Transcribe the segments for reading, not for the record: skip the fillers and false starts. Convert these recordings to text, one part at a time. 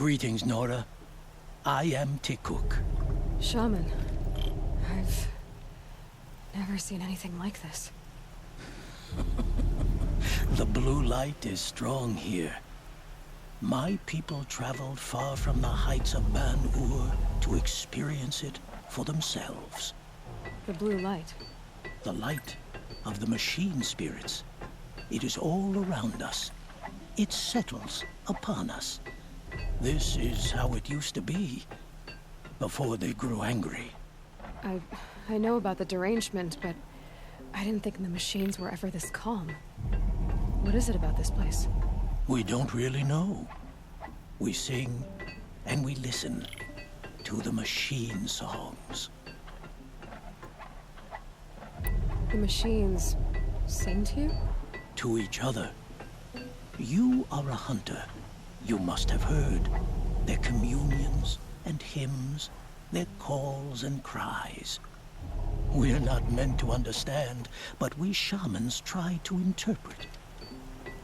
Greetings, Nora. I am Tikuk. Shaman. I've never seen anything like this. The blue light is strong here. My people traveled far from the heights of Ban-Ur to experience it for themselves. The blue light. The light of the machine spirits. It is all around us. It settles upon us. This is how it used to be, before they grew angry. I know about the derangement, but I didn't think the machines were ever this calm. What is it about this place? We don't really know. We sing and we listen to the machine songs. The machines sing to you? To each other. You are a hunter. You must have heard their communions and hymns, their calls and cries. We're not meant to understand, but we shamans try to interpret.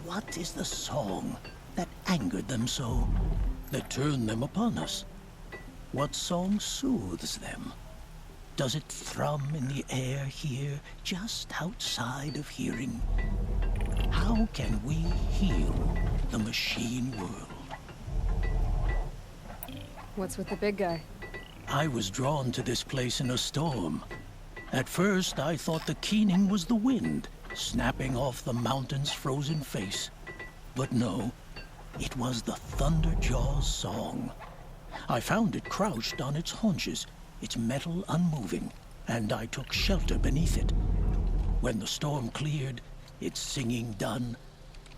What is the song that angered them so, that turned them upon us? What song soothes them? Does it thrum in the air here, just outside of hearing? How can we heal the machine world? What's with the big guy? I was drawn to this place in a storm. At first, I thought the keening was the wind, snapping off the mountain's frozen face. But no, it was the Thunderjaw's song. I found it crouched on its haunches, its metal unmoving, and I took shelter beneath it. When the storm cleared, its singing done,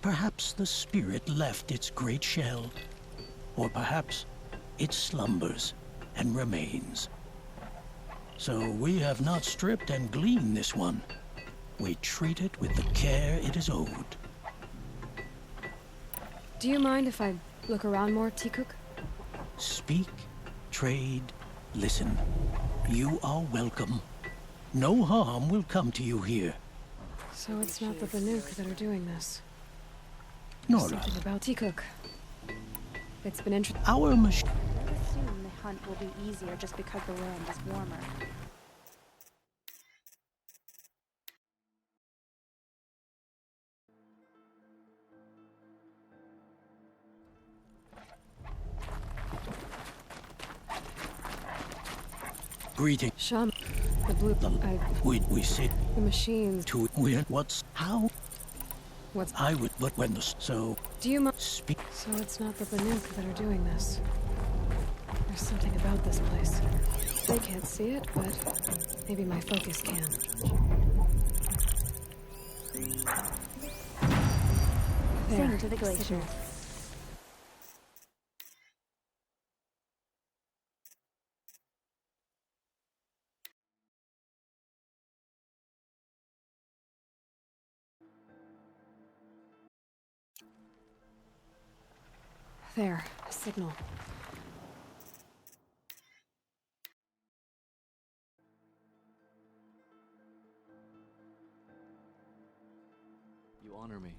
perhaps the spirit left its great shell, or perhaps it slumbers and remains. So we have not stripped and gleaned this one. We treat it with the care it is owed. Do you mind if I look around more, Tikuk? Speak, trade, listen. You are welcome. No harm will come to you here. So it's not the Banuk that are doing this. Nora. Something about Tikuk. It's been interesting. Our machine. Let's assume the hunt will be easier just because the land is warmer. Greeting. Shaman. The blue... We sit The machines... to win. What's how? What's... I would, but when the so Do you mind... speak. So it's not the Banuk that are doing this. There's something about this place. They can't see it, but maybe my focus can. Sing to the glacier. Signal. There, a signal. You honor me.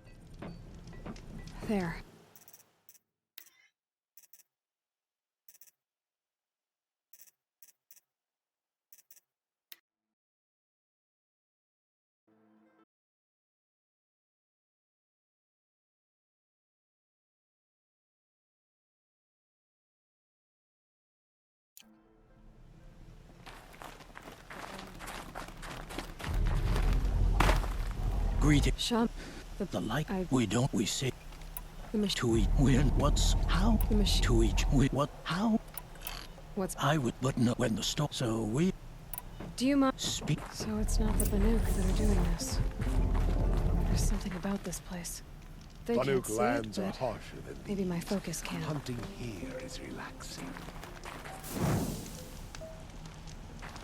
There. Greeting. Shaman. The light. I- We don't. We say The machine. to each. When what's how? The machine. To each. We what how? What's... I would, but no. When the storm. So we Do you mind... speak. So it's not the Banuk that are doing this. There's something about this place. They can't Banuk see lands it, are but harsher than maybe my these. focus can. Hunting here is relaxing.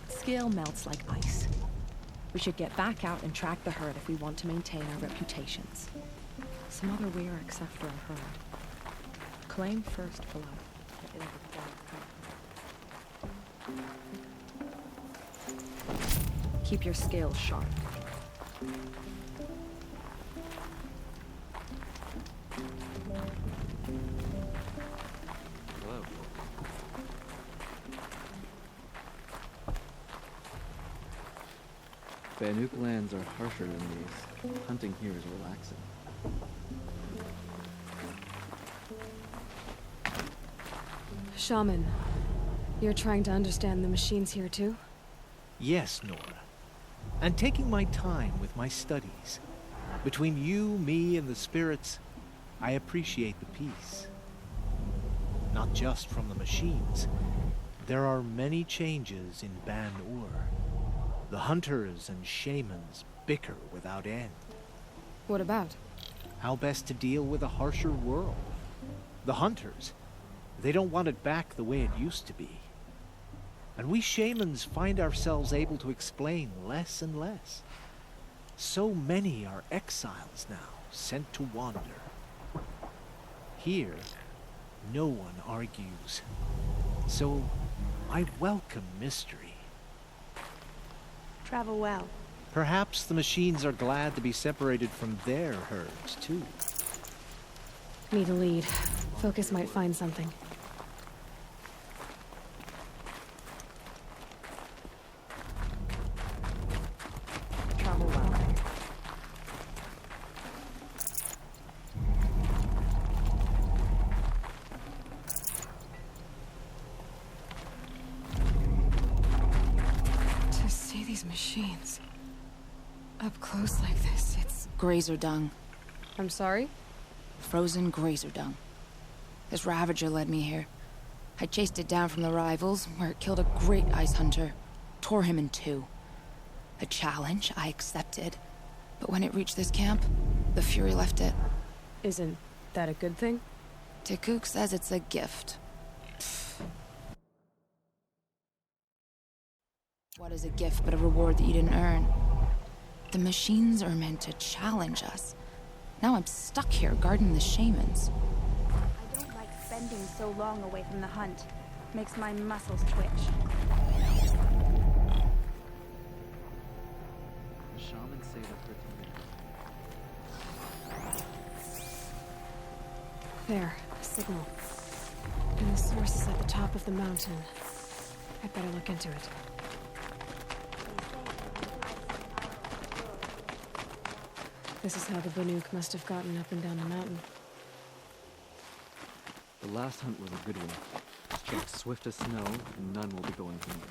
Skill melts like ice. We should get back out and track the herd if we want to maintain our reputations. Some other weir except for a herd. Claim first blood. It'll require. Keep your skills sharp. Hello. Banuk lands are harsher than these. Hunting here is relaxing. Shaman, you're trying to understand the machines here too? Yes, Nora. And taking my time with my studies. Between you, me, and the spirits, I appreciate the peace. Not just from the machines. There are many changes in Ban-Ur. The hunters and shamans bicker without end. What about? How best to deal with a harsher world. The hunters, they don't want it back the way it used to be. And we shamans find ourselves able to explain less and less. So many are exiles now, sent to wander. Here, no one argues. So, I welcome mystery. Travel well. Perhaps the machines are glad to be separated from their herds, too. Need a lead. Focus might find something. Travel well. To see these machines up close like this, it's... Grazer dung. I'm sorry? Frozen grazer dung. This Ravager led me here. I chased it down from the rivals, where it killed a great ice hunter. Tore him in two. A challenge I accepted. But when it reached this camp, the Fury left it. Isn't that a good thing? Tikuk says it's a gift. What is a gift but a reward that you didn't earn? The machines are meant to challenge us. Now I'm stuck here guarding the shamans. I don't like spending so long away from the hunt. Makes my muscles twitch. The shamans say that for There, a signal. And the source is at the top of the mountain. I'd better look into it. This is how the Banuk must have gotten up and down the mountain. The last hunt was a good one. Struck swift as snow, and none will be going from here.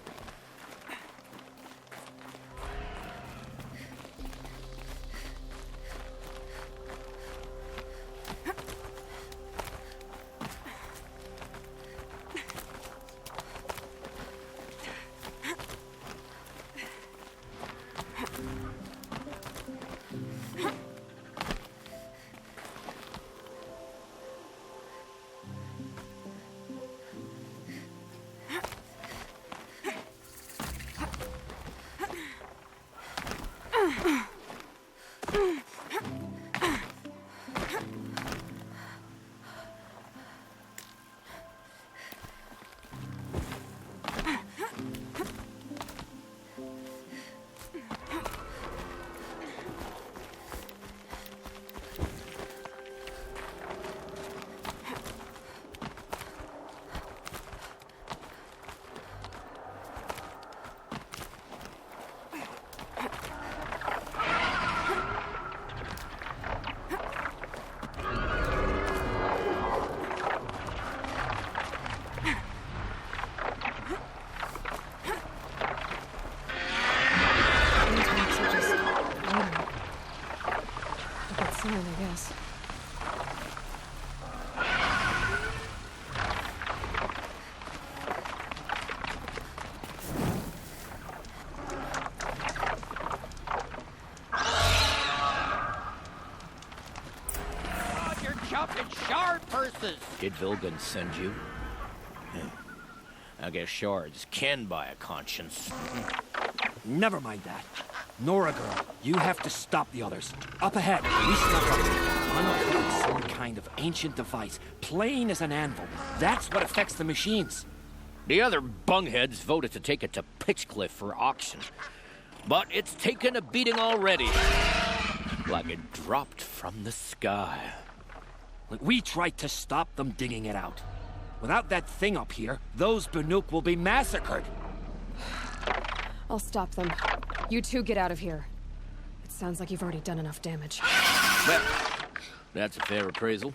I guess. You're jumping shard purses! Did Vilgun send you? I guess shards can buy a conscience. Never mind that. Nora girl, you have to stop the others. Up ahead, we snuck up unplugged some kind of ancient device, plain as an anvil. That's what affects the machines. The other bungheads voted to take it to Pitchcliff for auction. But it's taken a beating already. Like it dropped from the sky. We tried to stop them digging it out. Without that thing up here, those Banuk will be massacred. I'll stop them. You two get out of here. It sounds like you've already done enough damage. Well, that's a fair appraisal.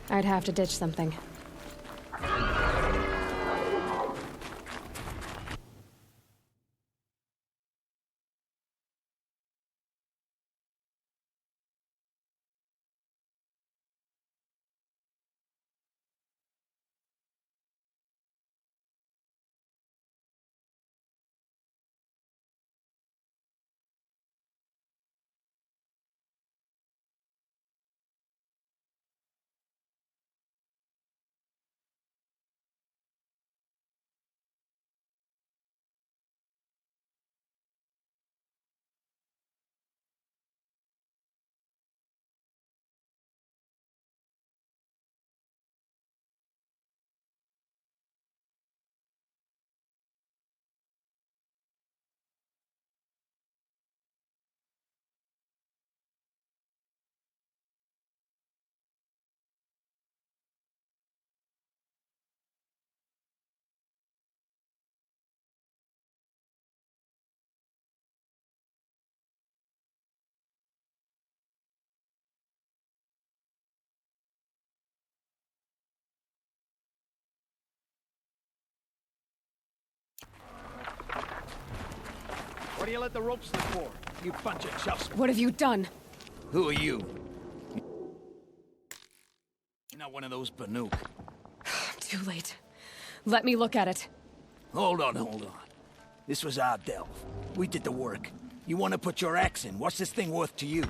I'd have to ditch something. What do you let the rope slip for? You bunch of chuffs. What have you done? Who are you? You're not one of those Banuk. Too late. Let me look at it. Hold on. This was our delve. We did the work. You want to put your axe in? What's this thing worth to you?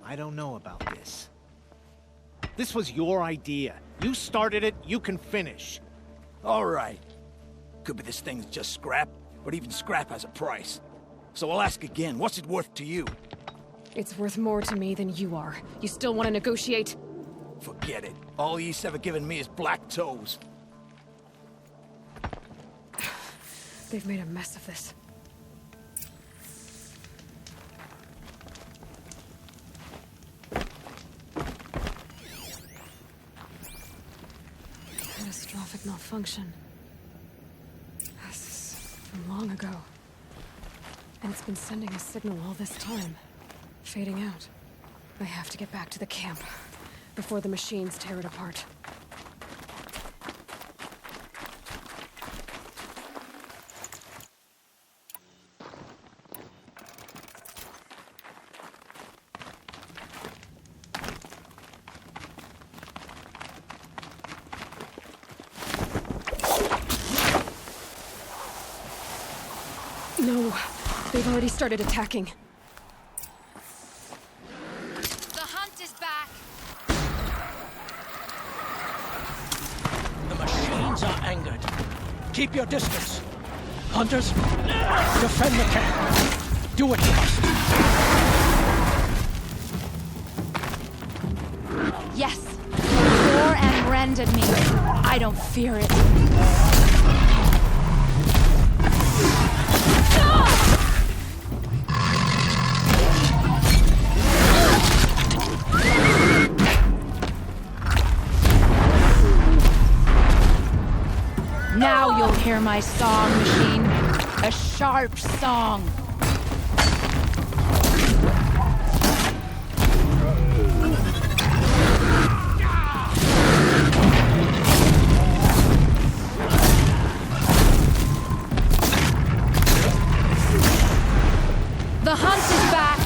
I don't know about this. This was your idea. You started it, you can finish. All right. Could be this thing's just scrap, but even scrap has a price. So I'll ask again, what's it worth to you? It's worth more to me than you are. You still want to negotiate? Forget it. All East's ever given me is black toes. They've made a mess of this. Catastrophic malfunction. This is from long ago. And it's been sending a signal all this time. Fading out. I have to get back to the camp before the machines tear it apart. No, they've already started attacking. The hunt is back! The machines are angered. Keep your distance. Hunters, defend the camp. Do what you must. Yes! Tore and rended me. I don't fear it. Now you'll hear my song, machine. A sharp song. The hunt is back!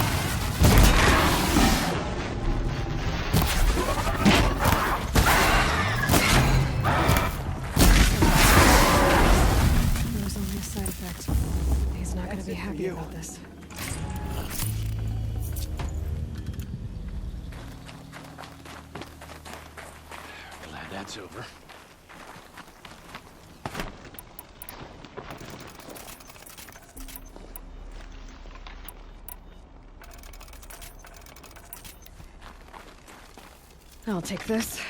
There was only a side effect. He's not gonna be happy about this. Glad that's over. I'll take this.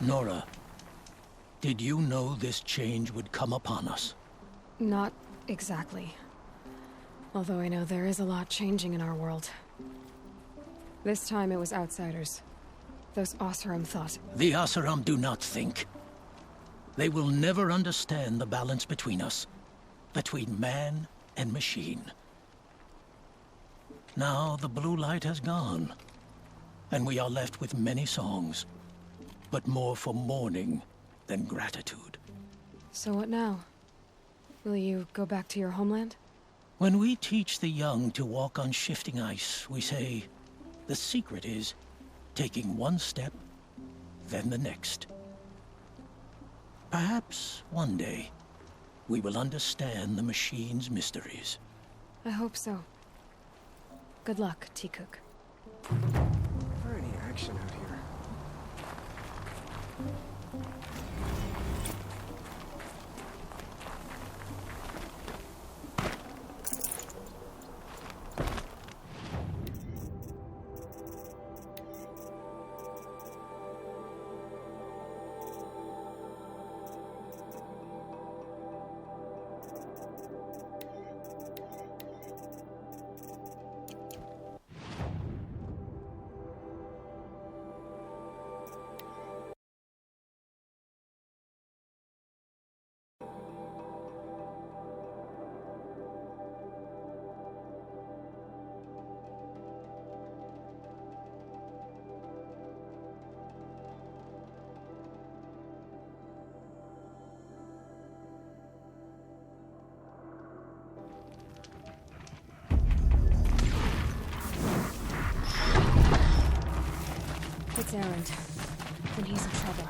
Nora, did you know this change would come upon us? Not exactly. Although I know there is a lot changing in our world. This time it was outsiders. Those Oseram thought. The Oseram do not think. They will never understand the balance between us. Between man and machine. Now the blue light has gone. And we are left with many songs. But more for mourning than gratitude. So what now? Will you go back to your homeland? When we teach the young to walk on shifting ice, we say, the secret is taking one step, then the next. Perhaps one day, we will understand the machine's mysteries. I hope so. Good luck, Tikuk. Is there any action out here? It's Errand, and he's in trouble.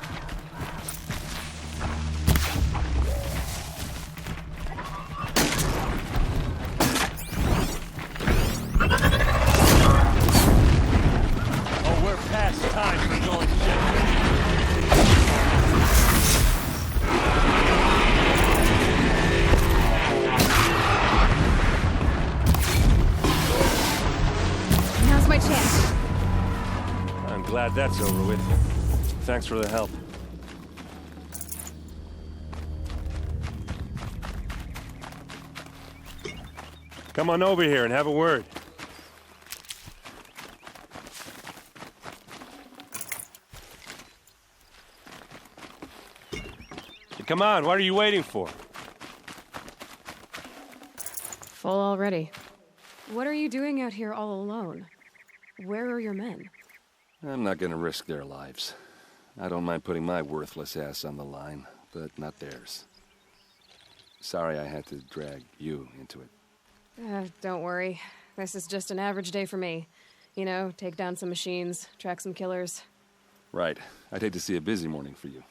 Oh, we're past time for going shit. Now's my chance. I'm glad that's over with. Thanks for the help. Come on over here and have a word. Come on, what are you waiting for? Full already. What are you doing out here all alone? Where are your men? I'm not gonna risk their lives. I don't mind putting my worthless ass on the line, but not theirs. Sorry I had to drag you into it. Don't worry. This is just an average day for me. You know, take down some machines, track some killers. Right. I'd hate to see a busy morning for you.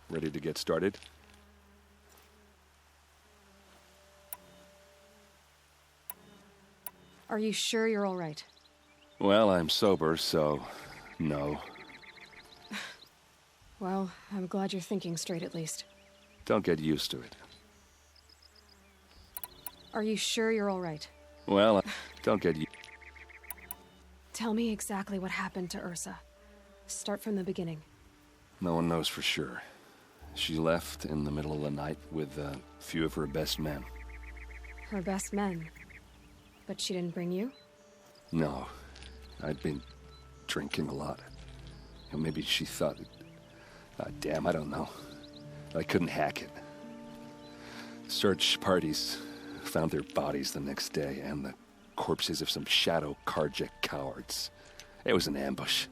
Ready to get started? Are you sure you're all right? Well, I'm sober, so no. Well, I'm glad you're thinking straight at least. Don't get used to it. Are you sure you're all right? Well, don't get used. Tell me exactly what happened to Ursa. Start from the beginning. No one knows for sure. She left in the middle of the night with a few of her best men. Her best men? But she didn't bring you? No. I'd been drinking a lot. And maybe she thought... damn, I don't know. I couldn't hack it. Search parties found their bodies the next day and the corpses of some Shadow Karja cowards. It was an ambush.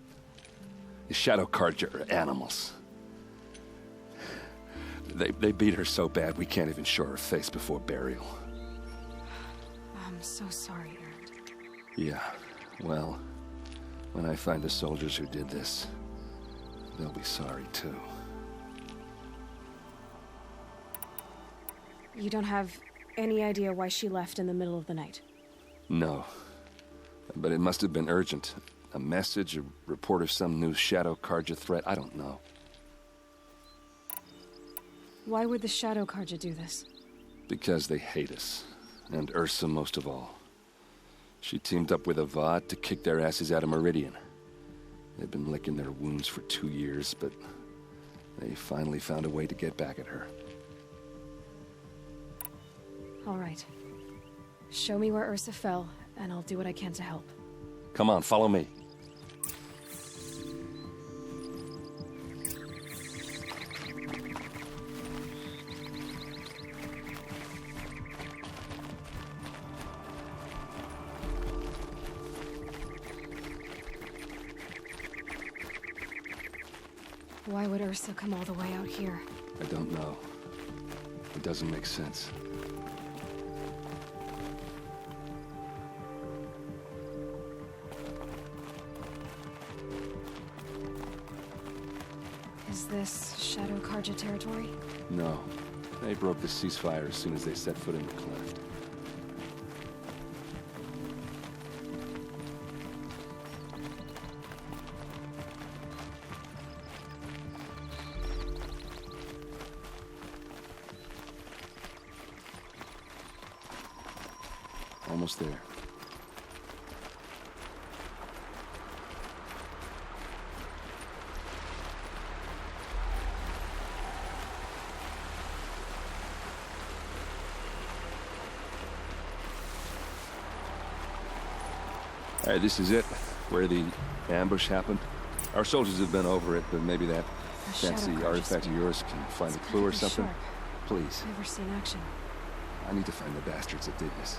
The Shadow Karja are animals. They beat her so bad we can't even show her face before burial. I'm so sorry, Errand. Yeah, well, when I find the soldiers who did this, they'll be sorry too. You don't have any idea why she left in the middle of the night? No, but it must have been urgent. A message, a report of some new Shadow Karja threat, I don't know. Why would the Shadow Karja do this? Because they hate us, and Ursa most of all. She teamed up with Avad to kick their asses out of Meridian. They've been licking their wounds for 2 years, but They finally found a way to get back at her. All right. Show me where Ursa fell, and I'll do what I can to help. Come on, follow me. Why would Ursa come all the way out here? I don't know. It doesn't make sense. Is this Shadow Karja territory? No. They broke the ceasefire as soon as they set foot in the cleft. Almost there. All right, this is it, where the ambush happened. Our soldiers have been over it, but maybe that fancy artifact of yours can find a clue or something. Sharp. Please. Never seen action. I need to find the bastards that did this.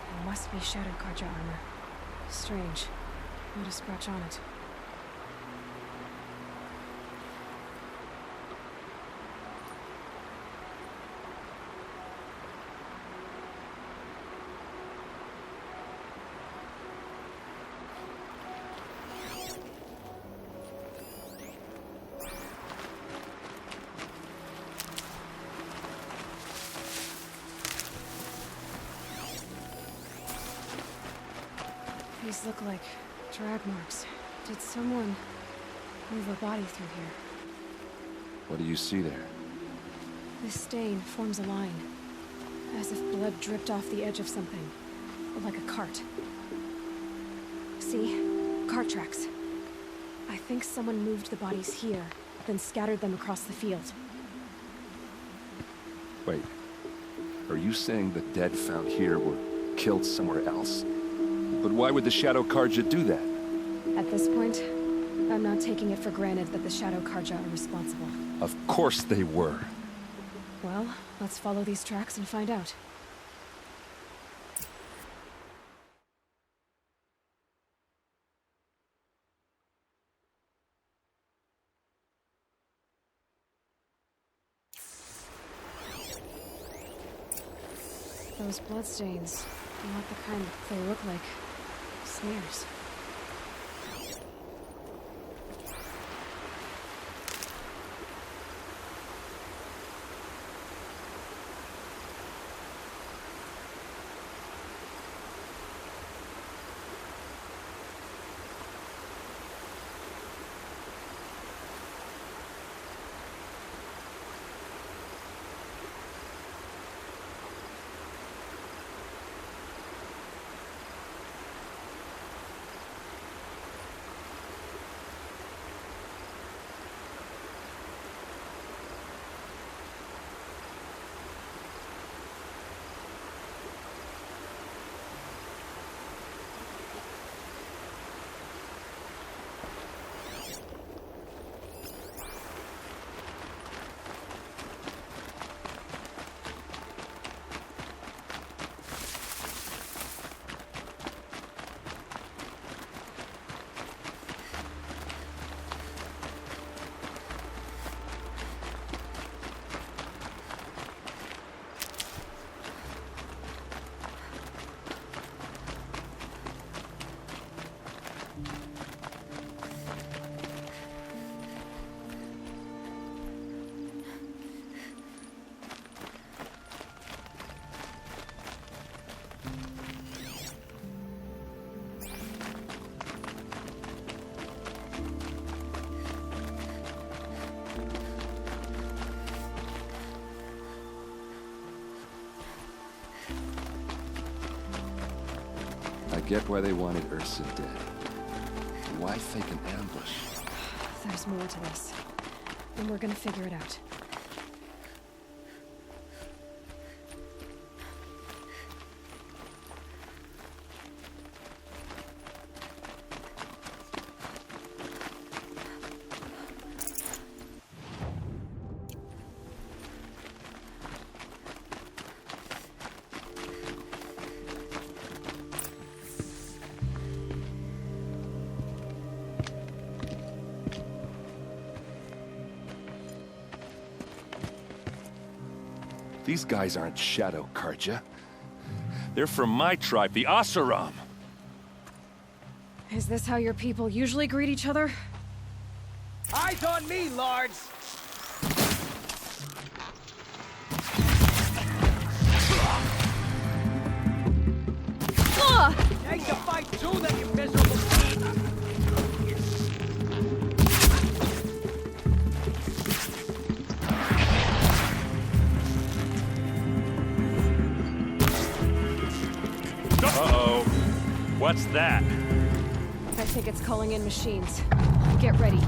It must be Shadow Karja armor. Strange. Not a scratch on it. These look like drag marks. Did someone move a body through here? What do you see there? This stain forms a line, as if blood dripped off the edge of something, like a cart. See? Cart tracks. I think someone moved the bodies here, then scattered them across the field. Wait. Are you saying the dead found here were killed somewhere else? But why would the Shadow Karja do that? At this point, I'm not taking it for granted that the Shadow Karja are responsible. Of course they were. Well, let's follow these tracks and find out. Those bloodstains, not the kind they look like snares. get why they wanted Ursa dead. Why fake an ambush? There's more to this. And we're gonna figure it out. These guys aren't Shadow Karja. They're from my tribe, the Asaram. Is this how your people usually greet each other? Eyes on me, lords! Take the fight too, then, you miserable... Uh-oh. What's that? I think it's calling in machines. Get ready.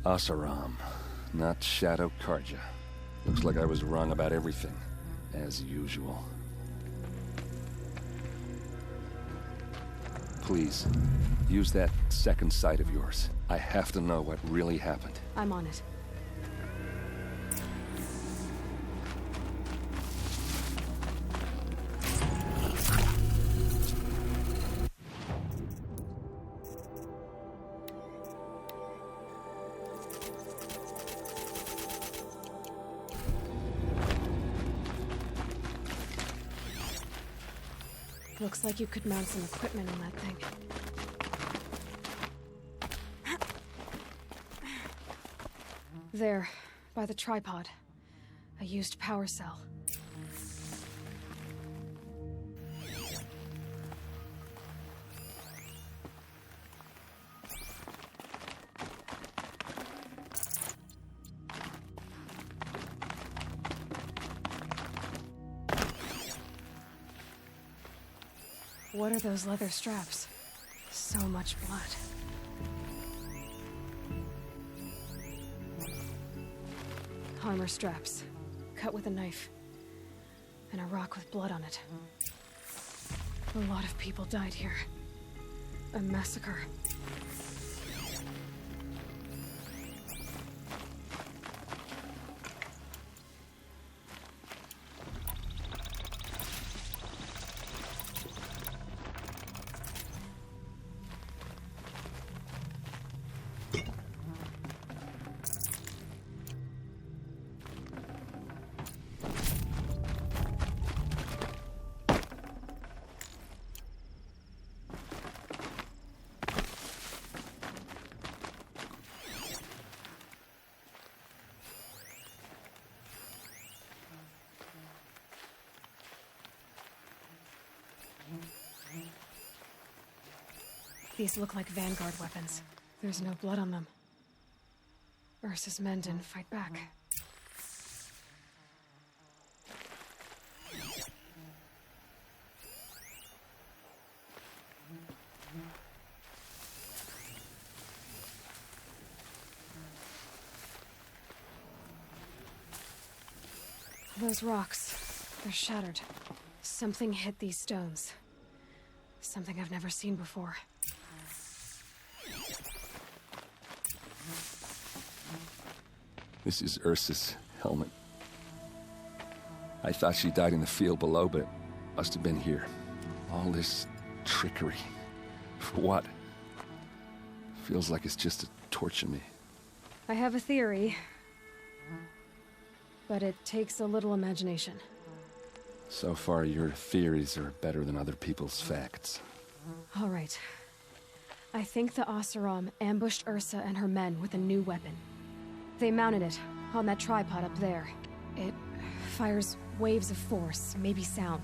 Asaram, not Shadow Karja. Looks like I was wrong about everything, as usual. Please, use that second sight of yours. I have to know what really happened. I'm on it. Looks like you could mount some equipment on that thing. There, by the tripod. A used power cell. What are those leather straps? So much blood. Armor straps, cut with a knife, and a rock with blood on it. A lot of people died here. A massacre. These look like Vanguard weapons. There's no blood on them. Ursa's men didn't fight back. Those rocks, they're shattered. Something hit these stones. Something I've never seen before. This is Ursa's helmet. I thought she died in the field below, but it must have been here. All this trickery. For what? Feels like it's just to torture me. I have a theory. But it takes a little imagination. So far, your theories are better than other people's facts. All right. I think the Oseram ambushed Ursa and her men with a new weapon. They mounted it on that tripod up there. It fires waves of force, maybe sound.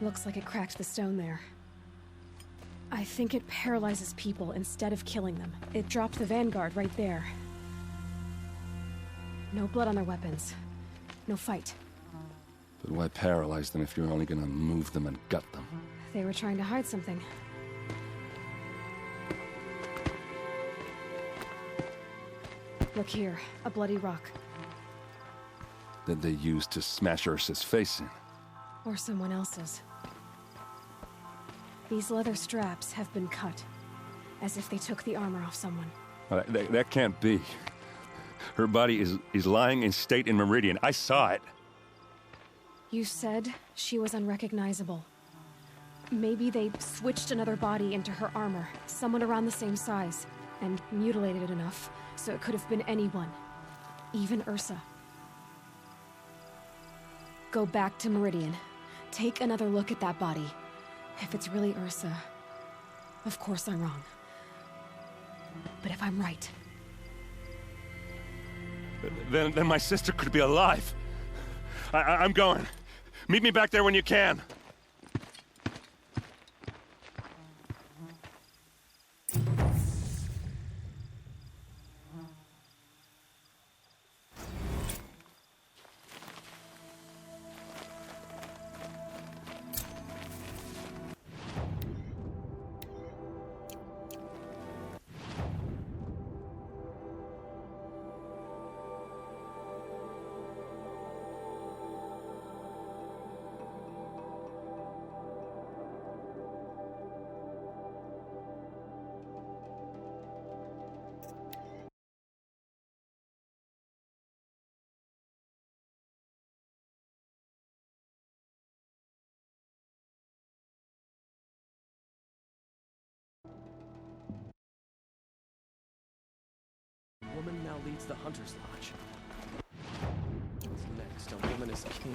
Looks like it cracked the stone there. I think it paralyzes people instead of killing them. It dropped the Vanguard right there. No blood on their weapons. No fight. But why paralyze them if you're only gonna move them and gut them? They were trying to hide something. Look here, a bloody rock. That they used to smash Ursa's face in. Or someone else's. These leather straps have been cut, as if they took the armor off someone. That can't be. Her body is lying in state in Meridian. I saw it. You said she was unrecognizable. Maybe they switched another body into her armor, someone around the same size, and mutilated it enough so it could have been anyone. Even Ursa. Go back to Meridian. Take another look at that body. If it's really Ursa, of course I'm wrong. But if I'm right... Then my sister could be alive. I'm going. Meet me back there when you can. Woman now leads the Hunter's Lodge. What's next? A woman is king?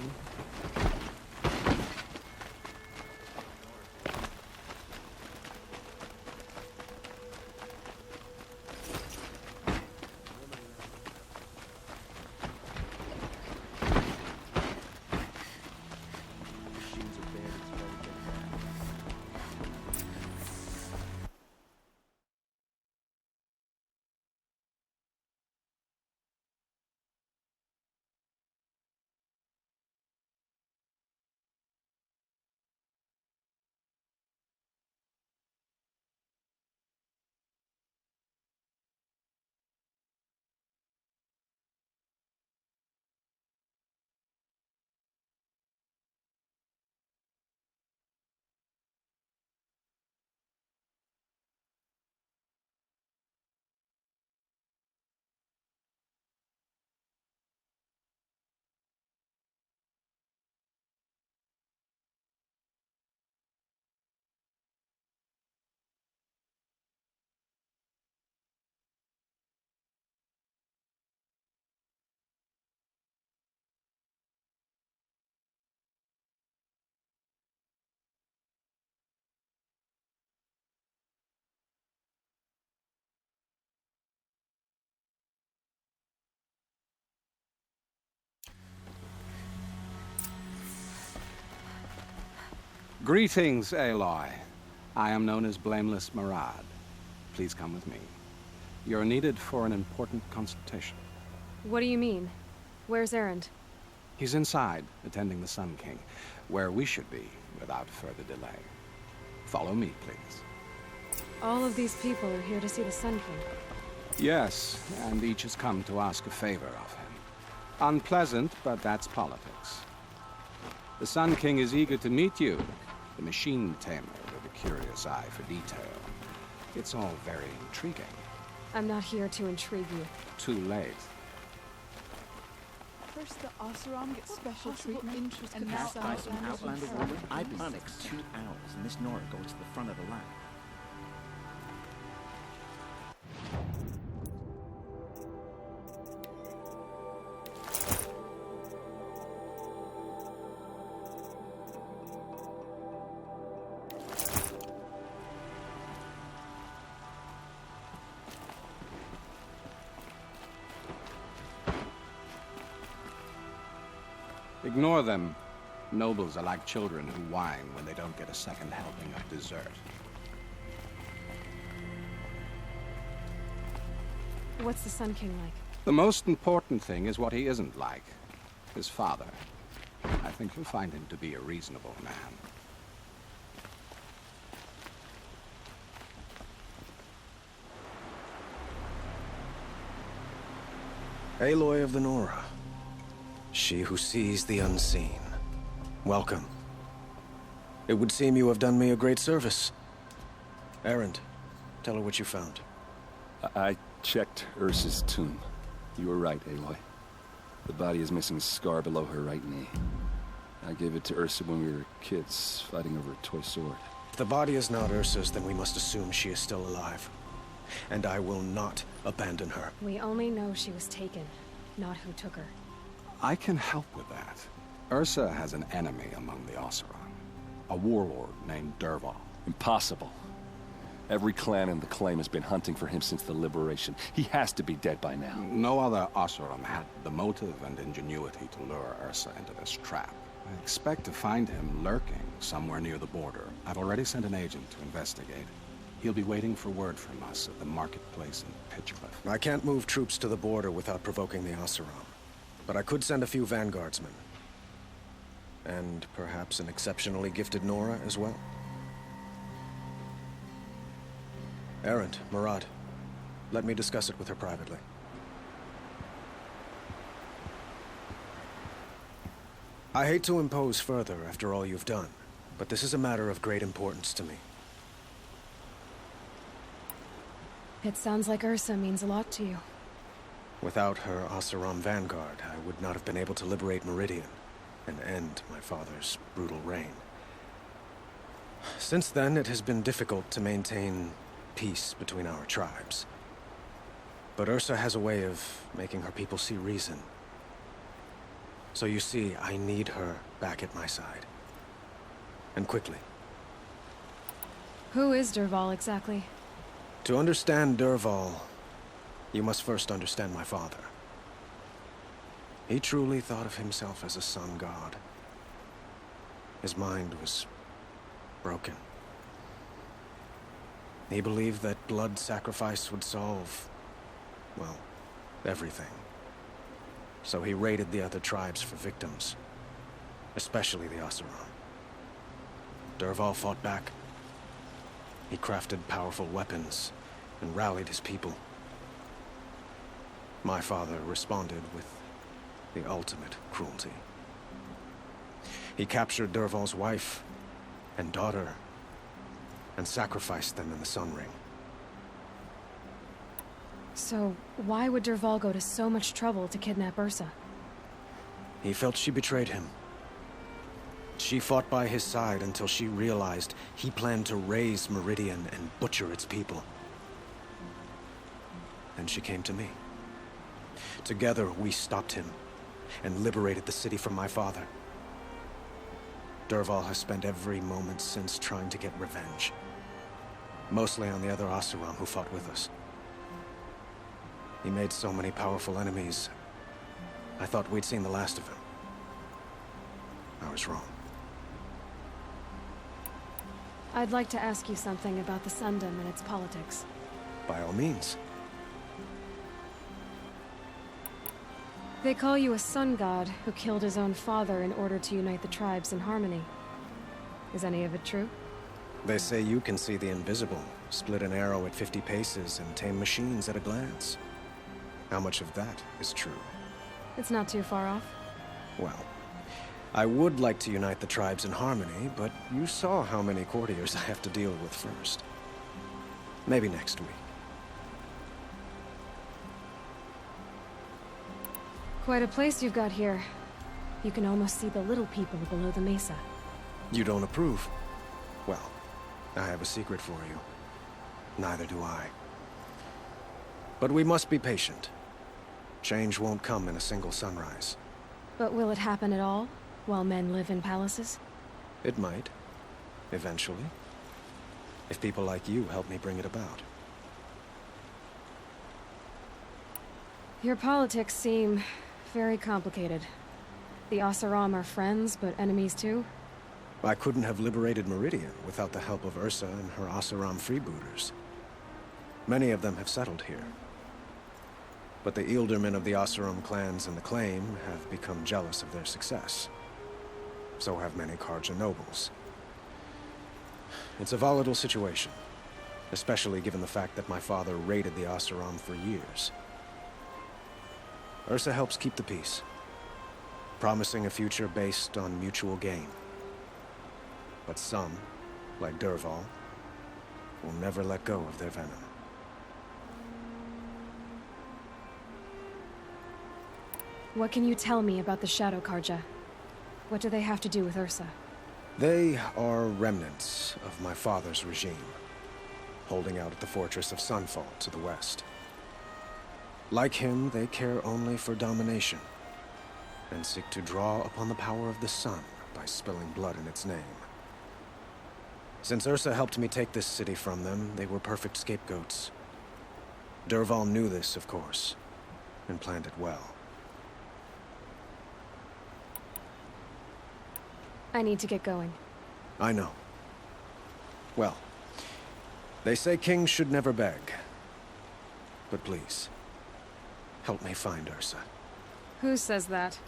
Greetings, Aloy. I am known as Blameless Murad. Please come with me. You're needed for an important consultation. What do you mean? Where's Erend? He's inside, attending the Sun King, where we should be without further delay. Follow me, please. All of these people are here to see the Sun King. Yes, and each has come to ask a favor of him. Unpleasant, but that's politics. The Sun King is eager to meet you, the machine tamer with a curious eye for detail. It's all very intriguing. I'm not here to intrigue you. Too late. First the Oseram gets special treatment, and now By some Outlander woman, I Outlander panicked 2 hours, and this Nora goes to the front of the line. Ignore them. Nobles are like children who whine when they don't get a second helping of dessert. What's the Sun King like? The most important thing is what he isn't like. His father. I think you'll find him to be a reasonable man. Aloy of the Nora. She who sees the unseen. Welcome. It would seem you have done me a great service. Erend, tell her what you found. I checked Ursa's tomb. You were right, Aloy. The body is missing a scar below her right knee. I gave it to Ursa when we were kids, fighting over a toy sword. If the body is not Ursa's, then we must assume she is still alive. And I will not abandon her. We only know she was taken, not who took her. I can help with that. Ursa has an enemy among the Oseram. A warlord named Dervahl. Impossible. Every clan in the claim has been hunting for him since the liberation. He has to be dead by now. No other Oseram had the motive and ingenuity to lure Ursa into this trap. I expect to find him lurking somewhere near the border. I've already sent an agent to investigate. He'll be waiting for word from us at the marketplace in Pitchcliff. I can't move troops to the border without provoking the Oseram. But I could send a few vanguardsmen. And perhaps an exceptionally gifted Nora as well. Erend, Murad, let me discuss it with her privately. I hate to impose further after all you've done, but this is a matter of great importance to me. It sounds like Ursa means a lot to you. Without her Oseram vanguard, I would not have been able to liberate Meridian and end my father's brutal reign. Since then, it has been difficult to maintain peace between our tribes. But Ursa has a way of making her people see reason. So you see, I need her back at my side. And quickly. Who is Dervahl exactly? To understand Dervahl, you must first understand my father. He truly thought of himself as a sun god. His mind was broken. He believed that blood sacrifice would solve, well, everything. So he raided the other tribes for victims, especially the Oseram. Dervahl fought back. He crafted powerful weapons and rallied his people. My father responded with the ultimate cruelty. He captured Dervahl's wife and daughter and sacrificed them in the Sun Ring. So, why would Dervahl go to so much trouble to kidnap Ursa? He felt she betrayed him. She fought by his side until she realized he planned to raise Meridian and butcher its people. Then she came to me. Together, we stopped him and liberated the city from my father. Dervahl has spent every moment since trying to get revenge. Mostly on the other Oseram who fought with us. He made so many powerful enemies, I thought we'd seen the last of him. I was wrong. I'd like to ask you something about the Sundom and its politics. By all means. They call you a sun god who killed his own father in order to unite the tribes in harmony. Is any of it true? They say you can see the invisible, split an arrow at 50 paces, and tame machines at a glance. How much of that is true? It's not too far off. Well, I would like to unite the tribes in harmony, but you saw how many courtiers I have to deal with first. Maybe next week. Quite a place you've got here. You can almost see the little people below the mesa. You don't approve? Well, I have a secret for you. Neither do I. But we must be patient. Change won't come in a single sunrise. But will it happen at all, while men live in palaces? It might. Eventually. If people like you help me bring it about. Your politics seem very complicated. The Oseram are friends, but enemies too? I couldn't have liberated Meridian without the help of Ursa and her Oseram freebooters. Many of them have settled here. But the Ealdormen of the Oseram clans and the Claim have become jealous of their success. So have many Karja nobles. It's a volatile situation, especially given the fact that my father raided the Oseram for years. Ursa helps keep the peace, promising a future based on mutual gain. But some, like Dervahl, will never let go of their venom. What can you tell me about the Shadow Karja? What do they have to do with Ursa? They are remnants of my father's regime, holding out at the fortress of Sunfall to the west. Like him, they care only for domination, and seek to draw upon the power of the sun by spilling blood in its name. Since Ursa helped me take this city from them, they were perfect scapegoats. Dervahl knew this, of course, and planned it well. I need to get going. I know. Well, they say kings should never beg. But please, help me find Ursa. Who says that?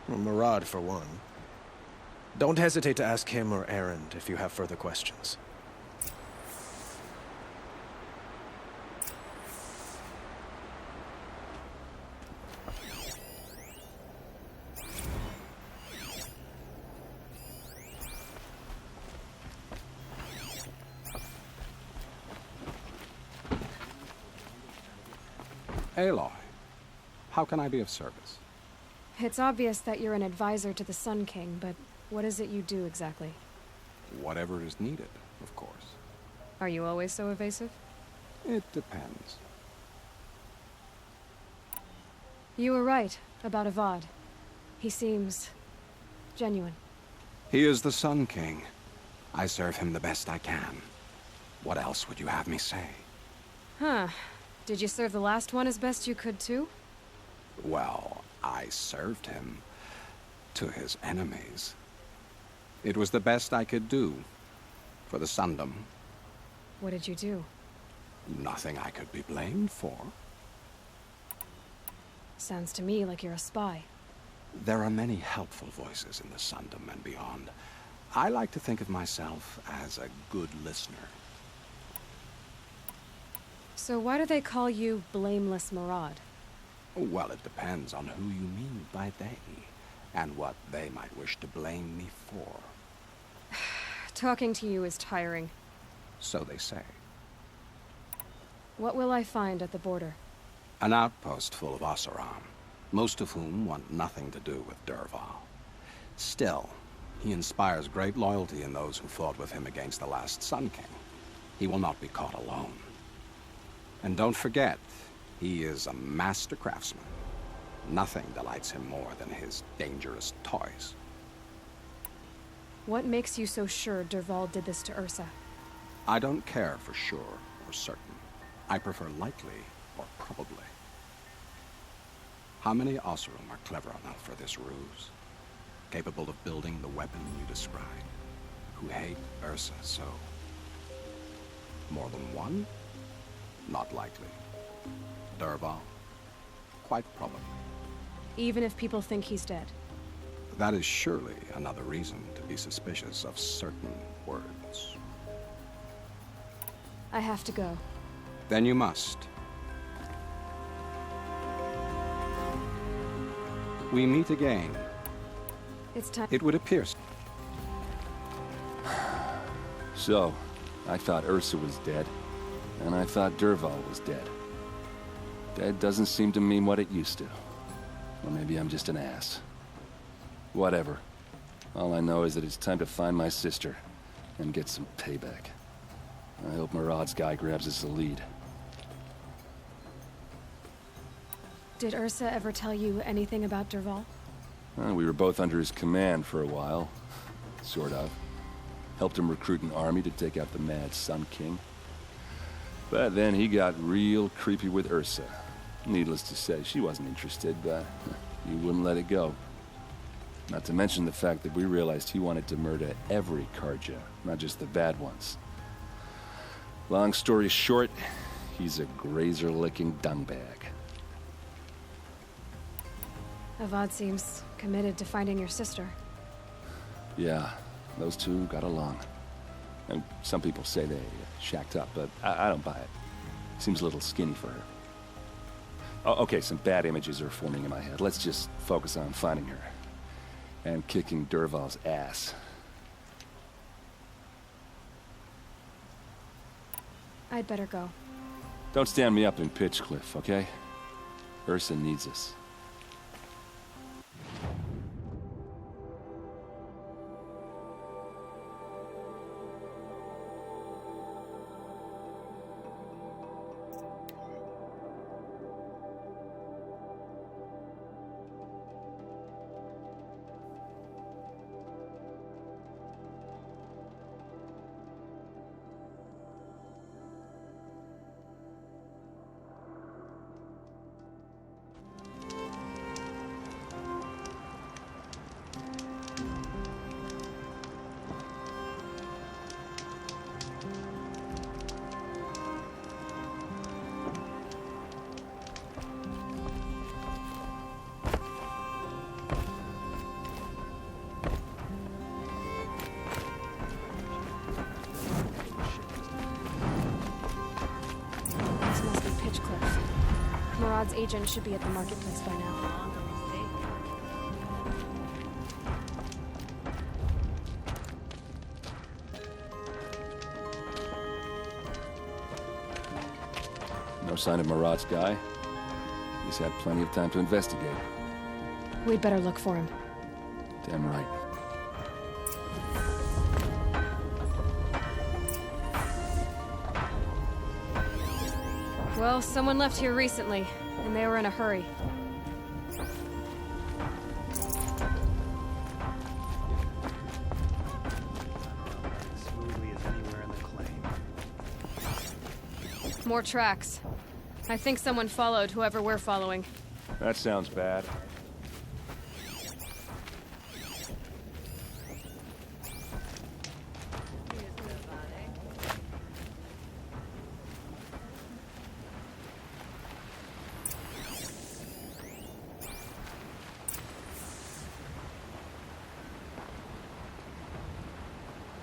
Well, Murad, for one. Don't hesitate to ask him or Erend if you have further questions. Aloy, how can I be of service? It's obvious that you're an advisor to the Sun King, but what is it you do exactly? Whatever is needed, of course. Are you always so evasive? It depends. You were right about Avad. He seems genuine. He is the Sun King. I serve him the best I can. What else would you have me say? Huh. Did you serve the last one as best you could, too? Well, I served him to his enemies. It was the best I could do for the Sundom. What did you do? Nothing I could be blamed for. Sounds to me like you're a spy. There are many helpful voices in the Sundom and beyond. I like to think of myself as a good listener. So why do they call you Blameless Murad? Well, it depends on who you mean by they, and what they might wish to blame me for. Talking to you is tiring. So they say. What will I find at the border? An outpost full of Oseram, most of whom want nothing to do with Dervahl. Still, he inspires great loyalty in those who fought with him against the last Sun King. He will not be caught alone. And don't forget, he is a master craftsman. Nothing delights him more than his dangerous toys. What makes you so sure Dervahl did this to Ursa? I don't care for sure or certain. I prefer likely or probably. How many Oseram are clever enough for this ruse? Capable of building the weapon you describe? Who hate Ursa so More than one? Not likely. Dervahl? Quite probably. Even if people think he's dead. That is surely another reason to be suspicious of certain words. I have to go. Then you must. We meet again. It's time. It would appear. So, I thought Ursa was dead, and I thought Dervahl was dead. Dead doesn't seem to mean what it used to. Or maybe I'm just an ass. Whatever. All I know is that it's time to find my sister and get some payback. I hope Murad's guy grabs us the lead. Did Ursa ever tell you anything about Dervahl? We were both under his command for a while. Sort of. Helped him recruit an army to take out the mad Sun King. But then he got real creepy with Ursa. Needless to say, she wasn't interested, but he wouldn't let it go. Not to mention the fact that we realized he wanted to murder every Karja, not just the bad ones. Long story short, he's a grazer-licking dungbag. Avad seems committed to finding your sister. Yeah, those two got along. And some people say they shacked up, but I don't buy it. Seems a little skinny for her. Oh, okay, some bad images are forming in my head. Let's just focus on finding her. And kicking Dervahl's ass. I'd better go. Don't stand me up in Pitchcliff, okay? Ursa needs us. Murad's agent should be at the marketplace by now. No sign of Murad's guy. He's had plenty of time to investigate. We'd better look for him. Damn right. Well, someone left here recently, and they were in a hurry. Smoothly as anywhere in the claim. More tracks. I think someone followed whoever we're following. That sounds bad.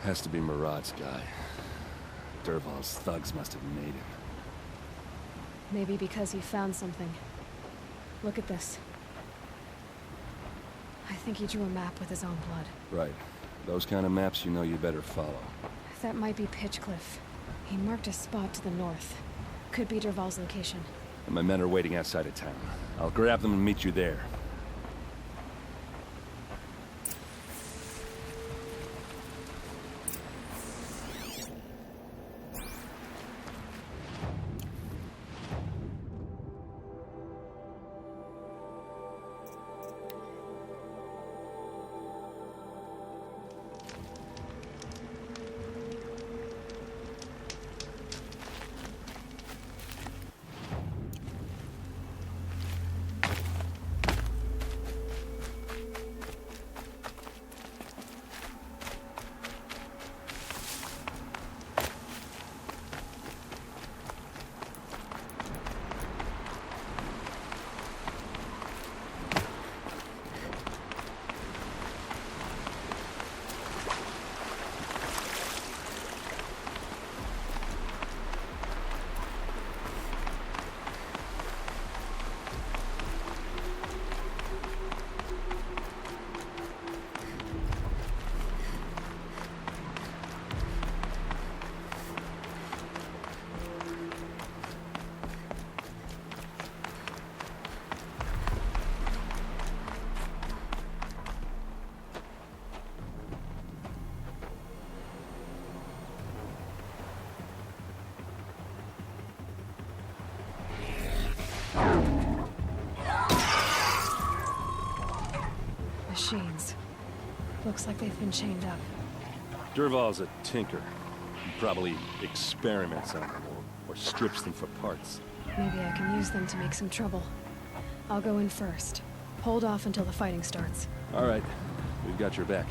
Has to be Murad's guy. Dervahl's thugs must have made him. Maybe because he found something. Look at this. I think he drew a map with his own blood. Right. Those kind of maps you know you better follow. That might be Pitchcliff. He marked a spot to the north. Could be Dervahl's location. And my men are waiting outside of town. I'll grab them and meet you there. machines. Looks like they've been chained up. Dervahl's a tinker. He probably experiments on them or strips them for parts. Maybe I can use them to make some trouble. I'll go in first. Hold off until the fighting starts. All right, we've got your back.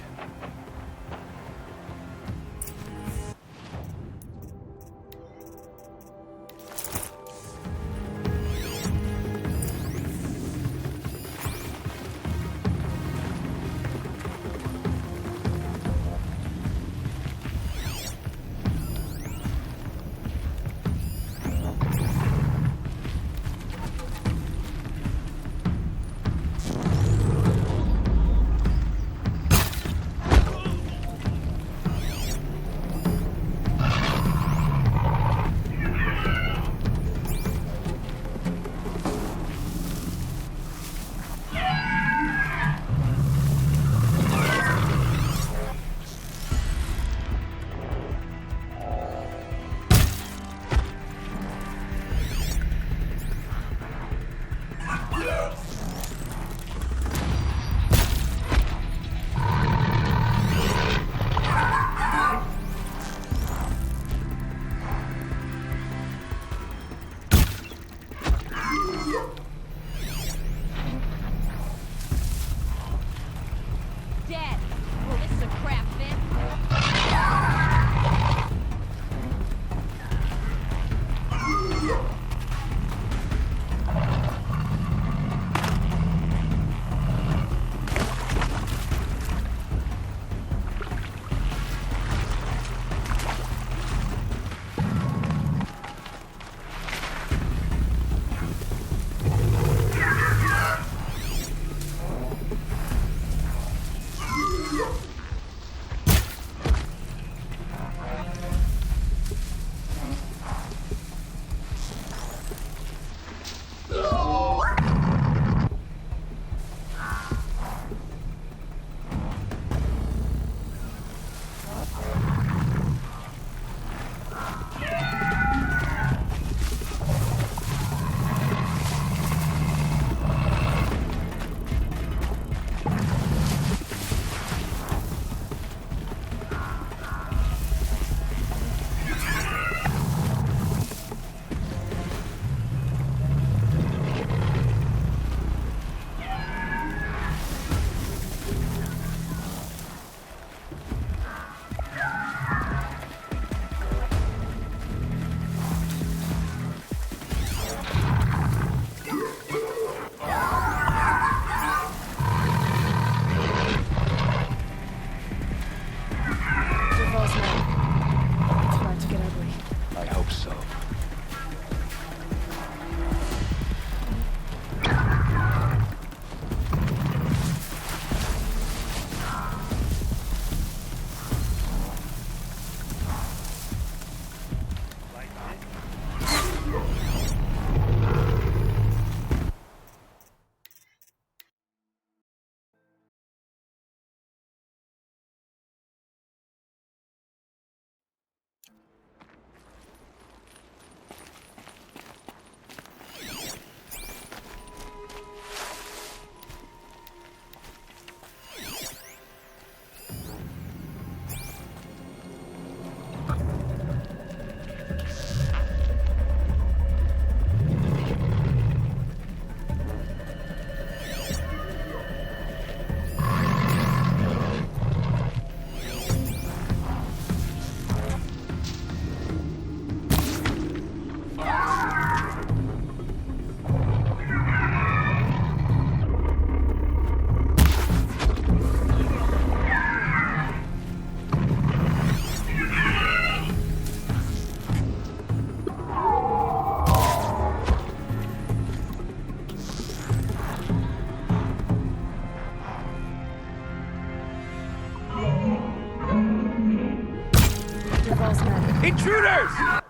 Intruders!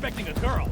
expecting a girl.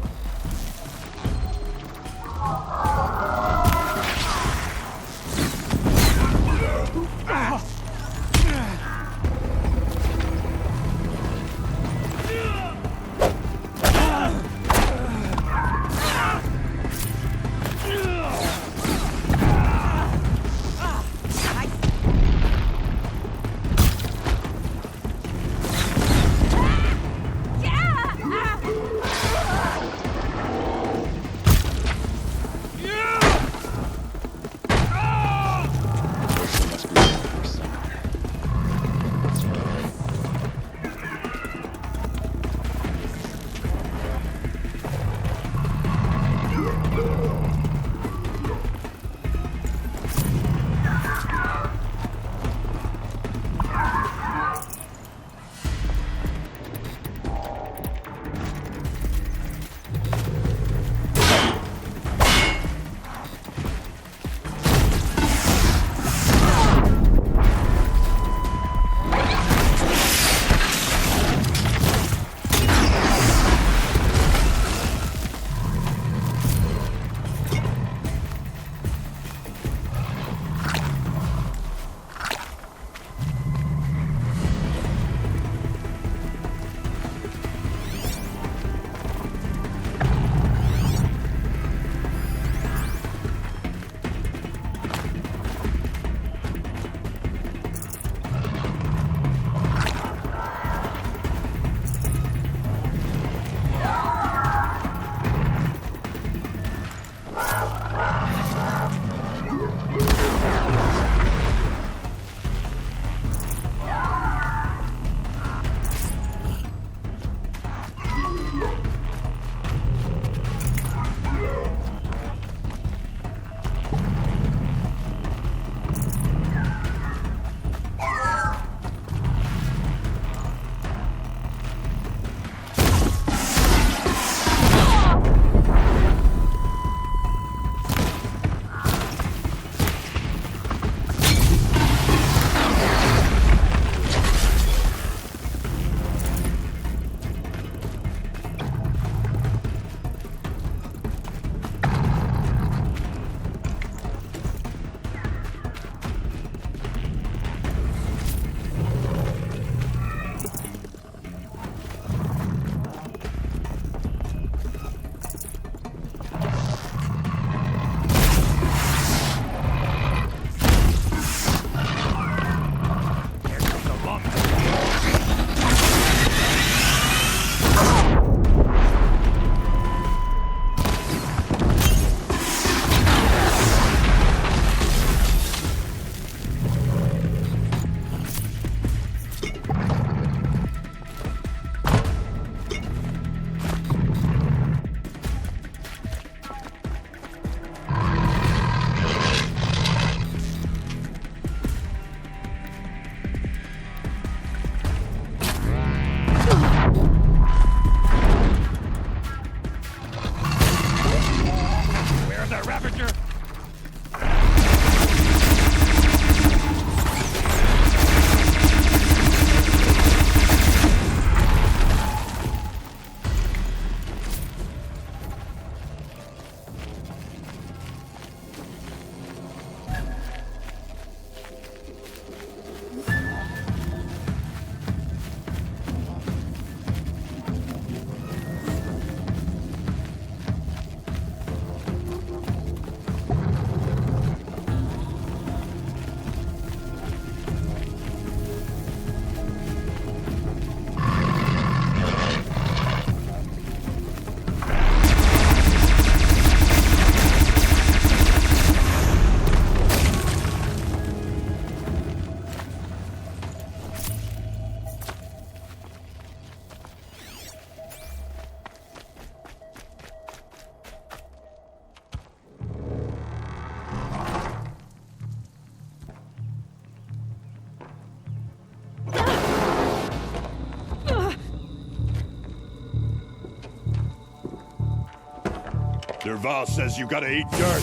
Derval says you gotta eat dirt.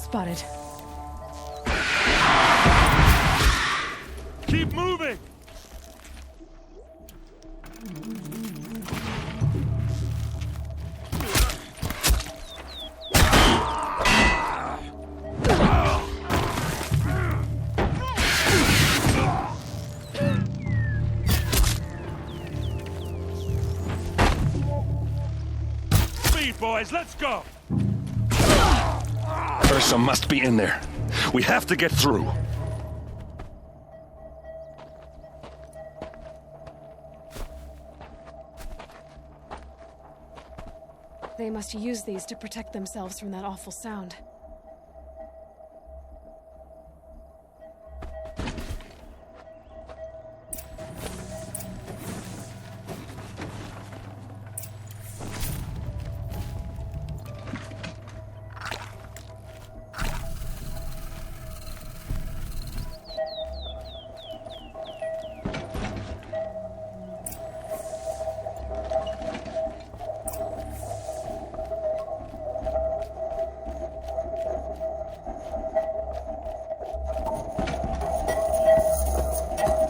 Spotted. Keep moving! Speed, boys, let's go! Ursa must be in there. We have to get through. They must use these to protect themselves from that awful sound.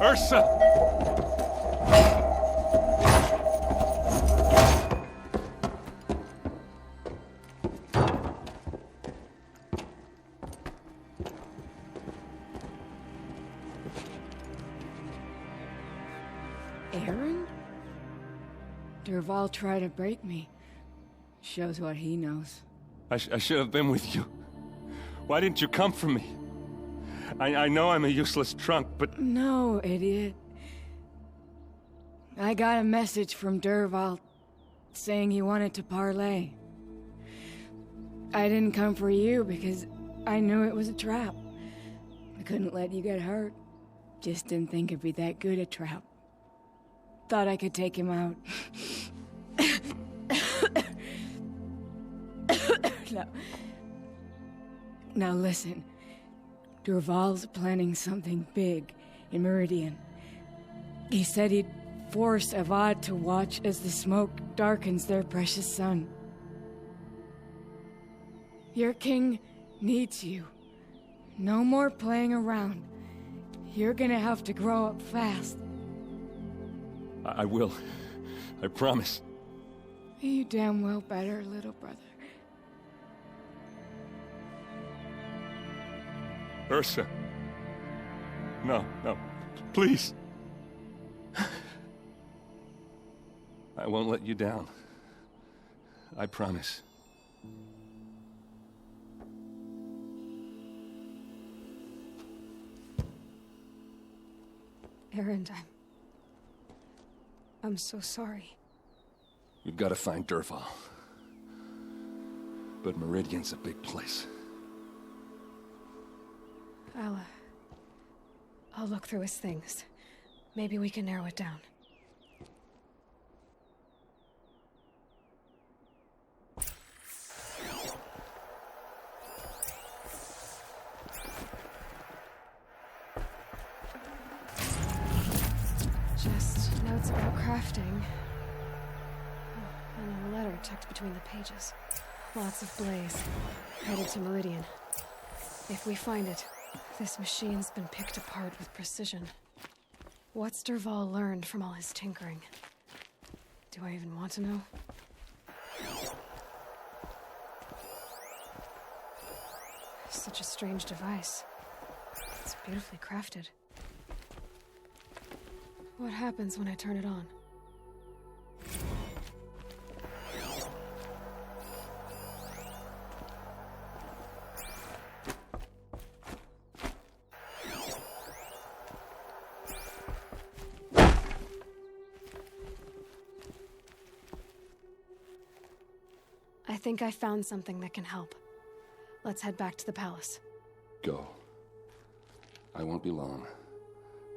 Ursa! Aaron? Dervahl tried to break me. Shows what he knows. I should have been with you. Why didn't you come for me? I know I'm a useless trunk, but... No, idiot. I got a message from Dervahl saying he wanted to parlay. I didn't come for you because I knew it was a trap. I couldn't let you get hurt. Just didn't think it'd be that good a trap. Thought I could take him out. Now listen. Dervahl's planning something big in Meridian. He said he'd force Avad to watch as the smoke darkens their precious sun. Your king needs you. No more playing around. You're gonna have to grow up fast. I will. I promise. You damn well better, little brother. Ursa. No, please. I won't let you down. I promise. Aaron, I'm so sorry. We've got to find Dervahl. But Meridian's a big place. I'll look through his things. Maybe we can narrow it down. Just notes about crafting. And a letter tucked between the pages. Lots of blaze. Headed to Meridian. If we find it, this machine's been picked apart with precision. What's Dervahl learned from all his tinkering? Do I even want to know? Such a strange device. It's beautifully crafted. What happens when I turn it on? I think I found something that can help. Let's head back to the palace. Go. I won't be long,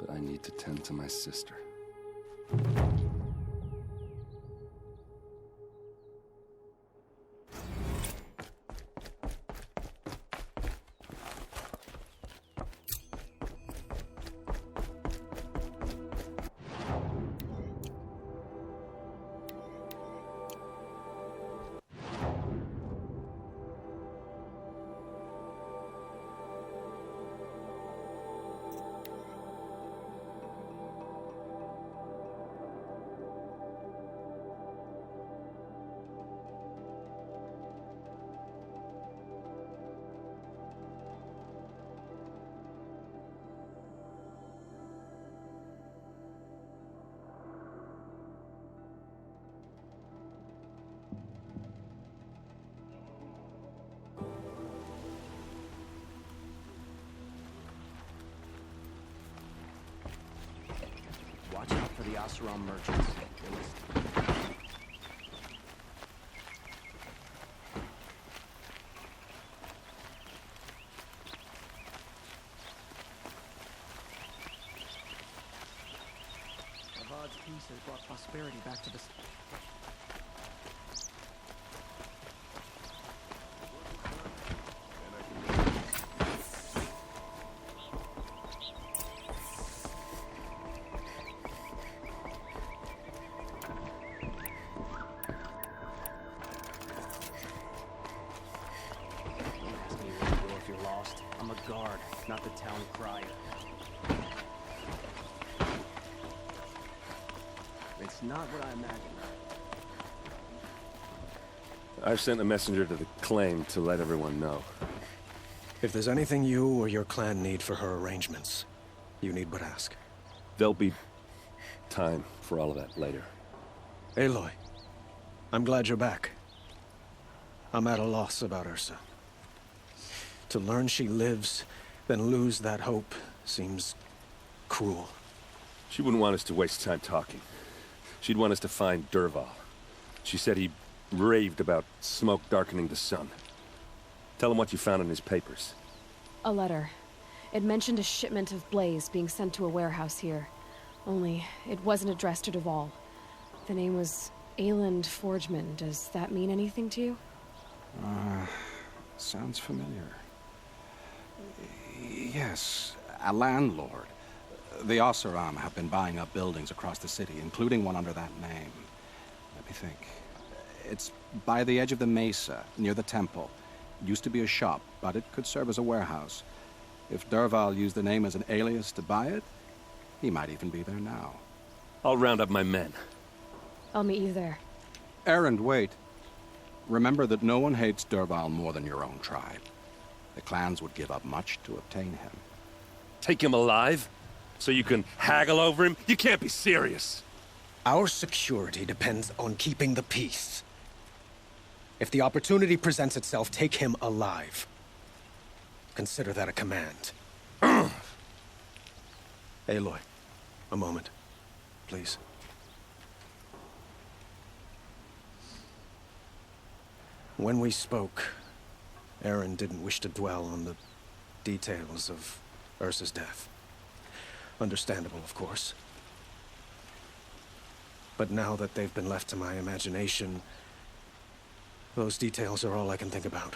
but I need to tend to my sister. Oseram merchants. They're listed. Avad's peace has brought prosperity back to the... I'm a guard, not the town crier. It's not what I imagined. I've sent a messenger to the claim to let everyone know. If there's anything you or your clan need for her arrangements, you need but ask. There'll be time for all of that later. Aloy, I'm glad you're back. I'm at a loss about Ursa. To learn she lives, then lose that hope, seems cruel. She wouldn't want us to waste time talking. She'd want us to find Dervahl. She said he raved about smoke darkening the sun. Tell him what you found in his papers. A letter. It mentioned a shipment of blaze being sent to a warehouse here. Only, it wasn't addressed to Dervahl. The name was Ayland Forgeman. Does that mean anything to you? Sounds familiar. Yes, a landlord. The Oseram have been buying up buildings across the city, including one under that name. Let me think. It's by the edge of the mesa, near the temple. Used to be a shop, but it could serve as a warehouse. If Dervahl used the name as an alias to buy it, he might even be there now. I'll round up my men. I'll meet you there. Erend, wait. Remember that no one hates Dervahl more than your own tribe. The clans would give up much to obtain him. Take him alive? So you can haggle over him? You can't be serious. Our security depends on keeping the peace. If the opportunity presents itself, take him alive. Consider that a command. Aloy, a moment, please. When we spoke, Aaron didn't wish to dwell on the details of Ursa's death. Understandable, of course. But now that they've been left to my imagination, those details are all I can think about.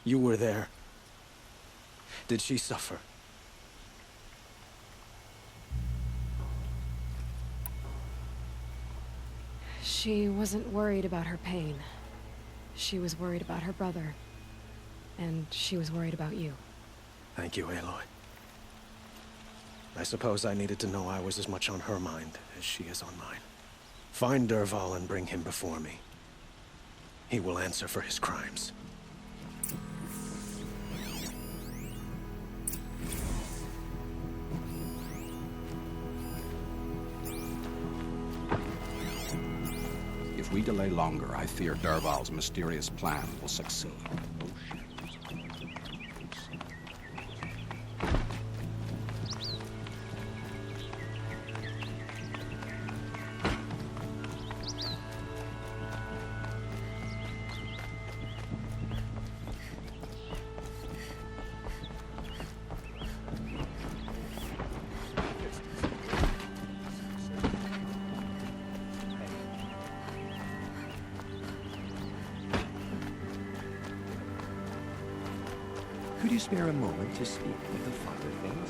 You were there. Did she suffer? She wasn't worried about her pain. She was worried about her brother. And she was worried about you. Thank you, Aloy. I suppose I needed to know I was as much on her mind as she is on mine. Find Dervahl and bring him before me. He will answer for his crimes. If we delay longer, I fear Dervahl's mysterious plan will succeed. Could you spare a moment to speak of the finer things?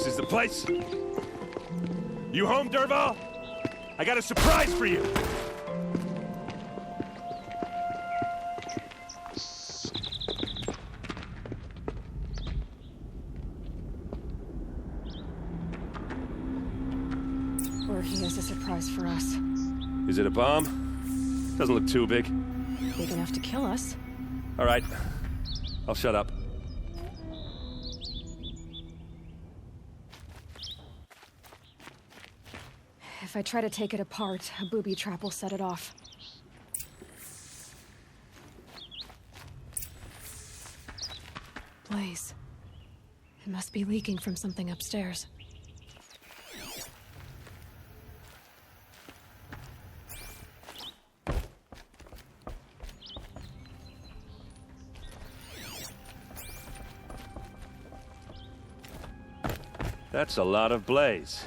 This is the place. You home, Derval? I got a surprise for you. Or he has a surprise for us. Is it a bomb? Doesn't look too big. Big enough to kill us. All right. I'll shut up. If I try to take it apart, a booby trap will set it off. Blaze. It must be leaking from something upstairs. That's a lot of blaze.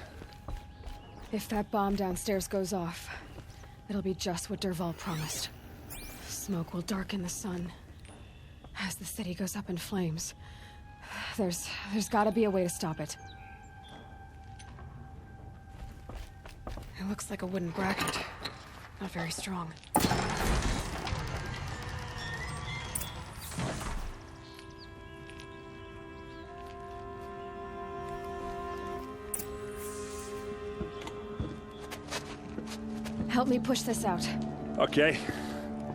If that bomb downstairs goes off, it'll be just what Derval promised. Smoke will darken the sun. As the city goes up in flames, there's gotta be a way to stop it. It looks like a wooden bracket. Not very strong. Help me push this out. Okay.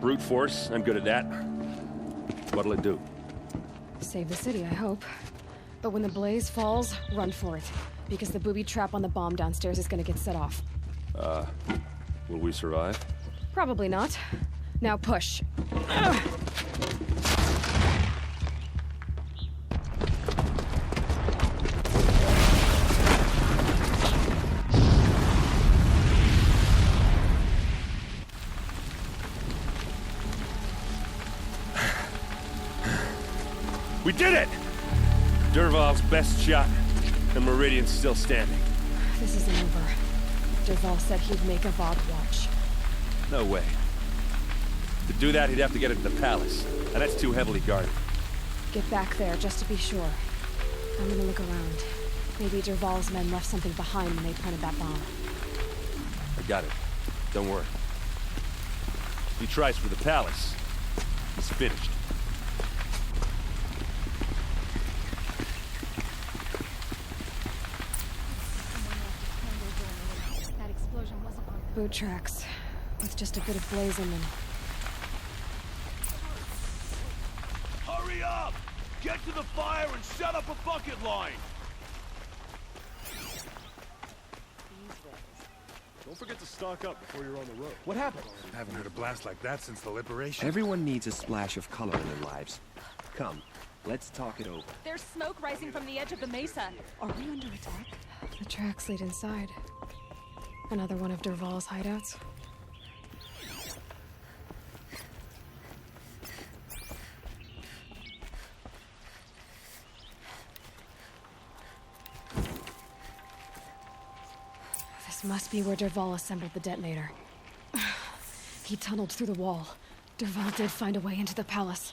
Brute force, I'm good at that. What'll it do? Save the city, I hope. But when the blaze falls, run for it. Because the booby trap on the bomb downstairs is gonna get set off. Will we survive? Probably not. Now push. We did it! Derval's best shot, and Meridian's still standing. This isn't over. Derval said he'd make a Vought watch. No way. To do that, he'd have to get into the palace, and that's too heavily guarded. Get back there, just to be sure. I'm gonna look around. Maybe Derval's men left something behind when they planted that bomb. I got it. Don't worry. If he tries for the palace, he's finished. Boot tracks, with just a bit of blaze in them. Hurry up! Get to the fire and set up a bucket line! Don't forget to stock up before you're on the road. What happened? Haven't heard a blast like that since the liberation. Everyone needs a splash of color in their lives. Come, let's talk it over. There's smoke rising from the edge of the mesa. Are we under attack? The tracks lead inside. Another one of Derval's hideouts. This must be where Derval assembled the detonator. He tunneled through the wall. Derval did find a way into the palace.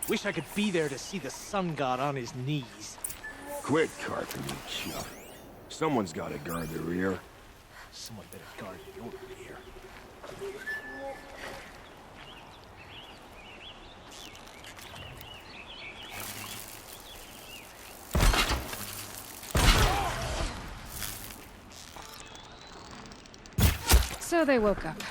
Wish I could be there to see the sun god on his knees. Quit carping and chuff. Someone's gotta guard the rear. Someone better guard Nora here. So they woke up.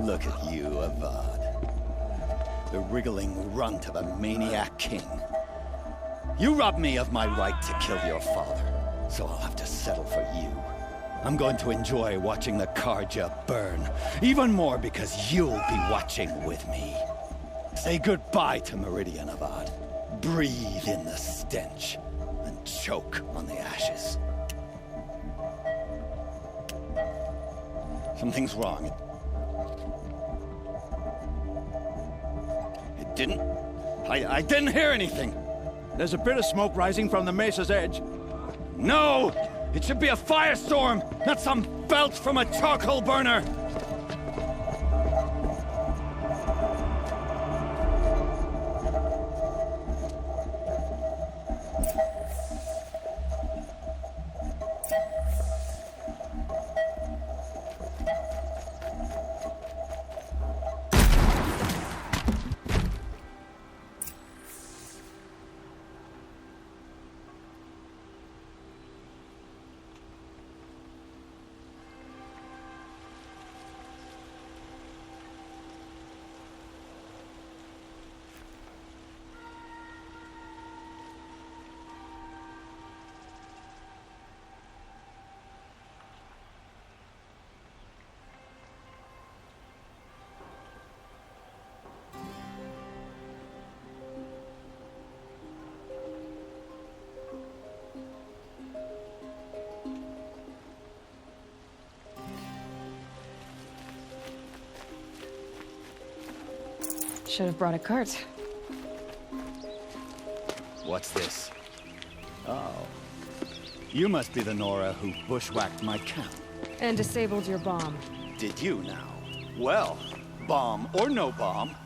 Look at you, Avad. The wriggling runt of a maniac king. You robbed me of my right to kill your father, so I'll have to settle for you. I'm going to enjoy watching the Karja burn, even more because you'll be watching with me. Say goodbye to Meridian, Avad. Breathe in the stench, and choke on the ashes. Something's wrong. I didn't hear anything. There's a bit of smoke rising from the mesa's edge. No! It should be a firestorm, not some belch from a charcoal burner! Should have brought a cart. What's this? Oh. You must be the Nora who bushwhacked my camp. And disabled your bomb. Did you now? Well, bomb or no bomb,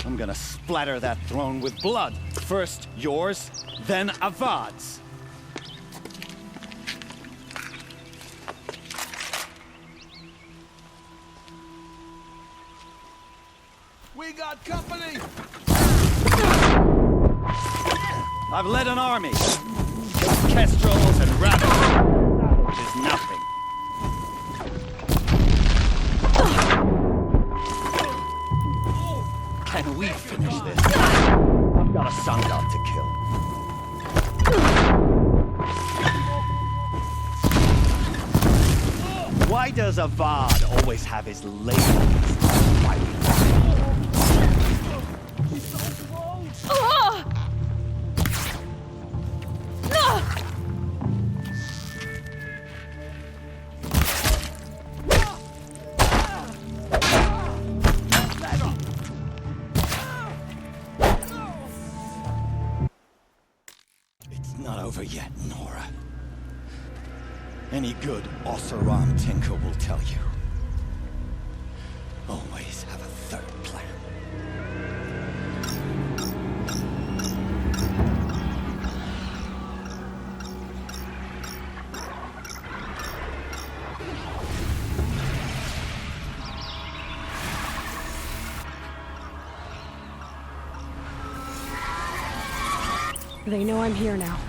I'm gonna splatter that throne with blood. First yours, then Avad's. We got company! I've led an army. Kestrels and rabbits. Which is nothing. Can we finish this? I've got a sun god to kill. Why does Avad always have his ladies fighting? Not over yet, Nora. Any good Oseram tinker will tell you. Always have a third plan. They know I'm here now.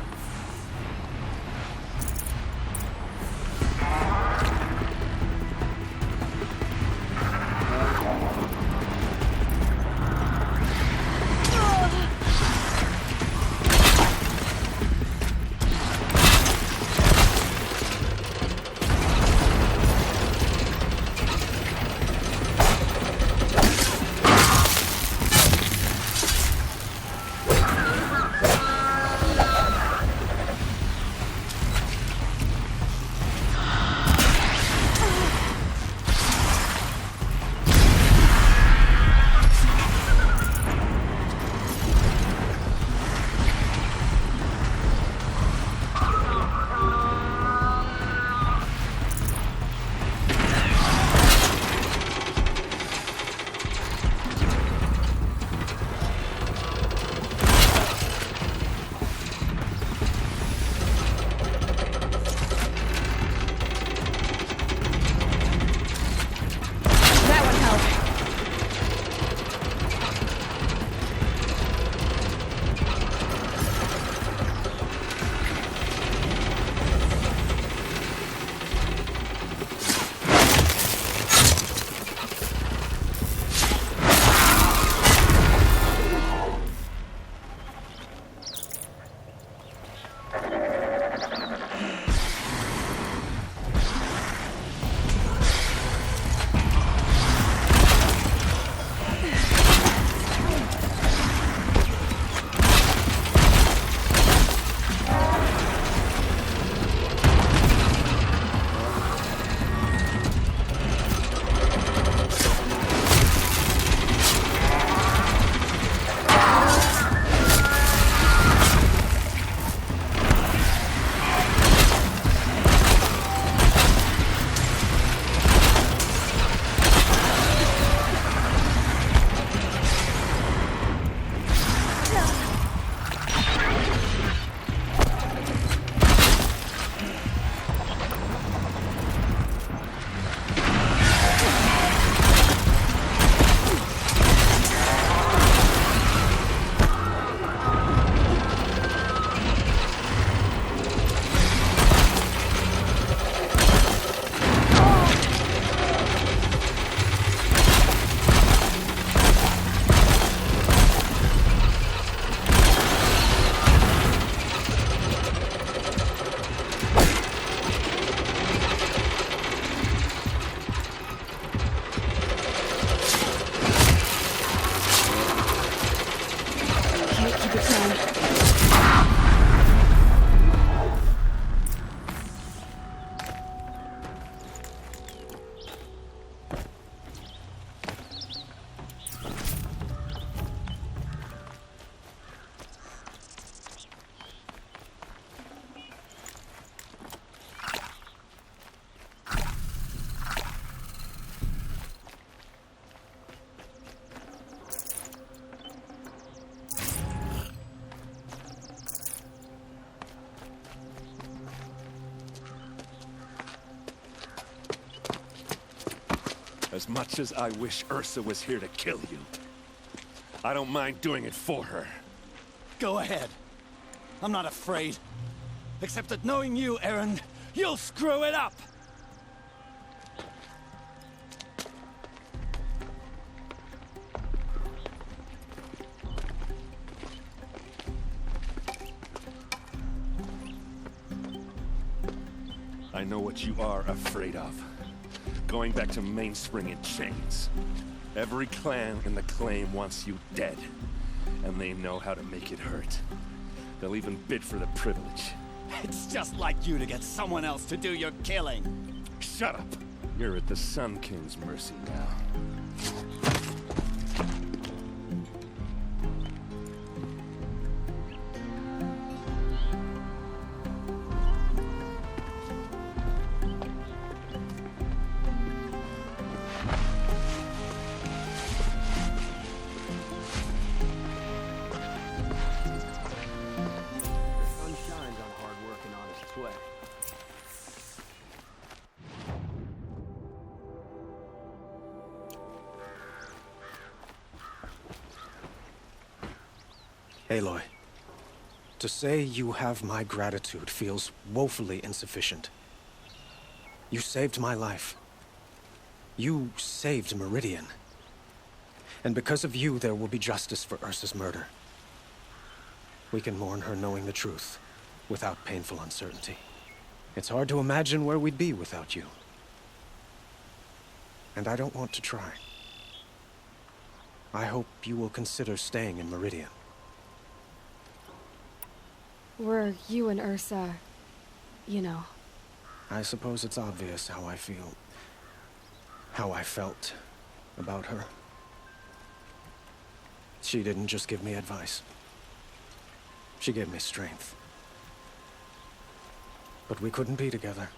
As much as I wish Ursa was here to kill you, I don't mind doing it for her. Go ahead. I'm not afraid. Except that knowing you, Aaron, you'll screw it up! I know what you are afraid of. Going back to Mainspring in chains. Every clan in the claim wants you dead. And they know how to make it hurt. They'll even bid for the privilege. It's just like you to get someone else to do your killing. Shut up! You're at the Sun King's mercy now. Aloy, To say you have my gratitude feels woefully insufficient. You saved my life. You saved Meridian. And because of you, there will be justice for Ursa's murder. We can mourn her knowing the truth, without painful uncertainty. It's hard to imagine where we'd be without you. And I don't want to try. I hope you will consider staying in Meridian. Were you and Ursa, you know? I suppose it's obvious how I feel. How I felt about her. She didn't just give me advice. She gave me strength. But we couldn't be together.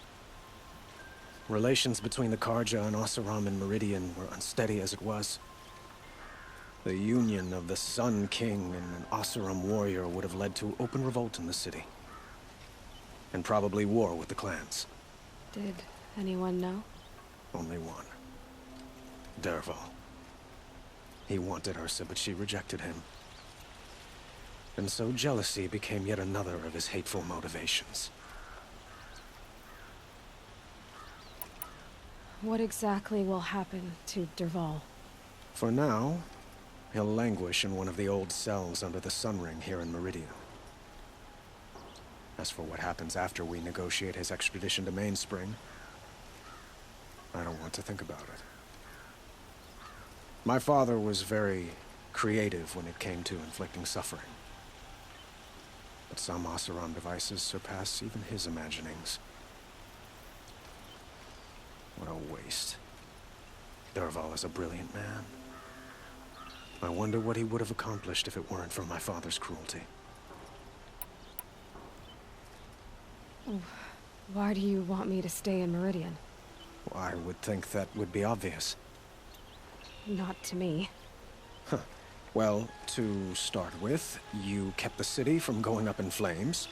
Relations between the Karja and Oseram and Meridian were unsteady as it was. The union of the Sun King and an Oseram warrior would have led to open revolt in the city. And probably war with the clans. Did anyone know? Only one. Dervahl. He wanted Ursa, but she rejected him. And so jealousy became yet another of his hateful motivations. What exactly will happen to Dervahl? For now, he'll languish in one of the old cells under the Sun Ring here in Meridian. As for what happens after we negotiate his extradition to Mainspring, I don't want to think about it. My father was very creative when it came to inflicting suffering. But some Oseram devices surpass even his imaginings. What a waste. Dervahl is a brilliant man. I wonder what he would have accomplished if it weren't for my father's cruelty. Why do you want me to stay in Meridian? Well, I would think that would be obvious. Not to me. Huh. Well, to start with, you kept the city from going up in flames.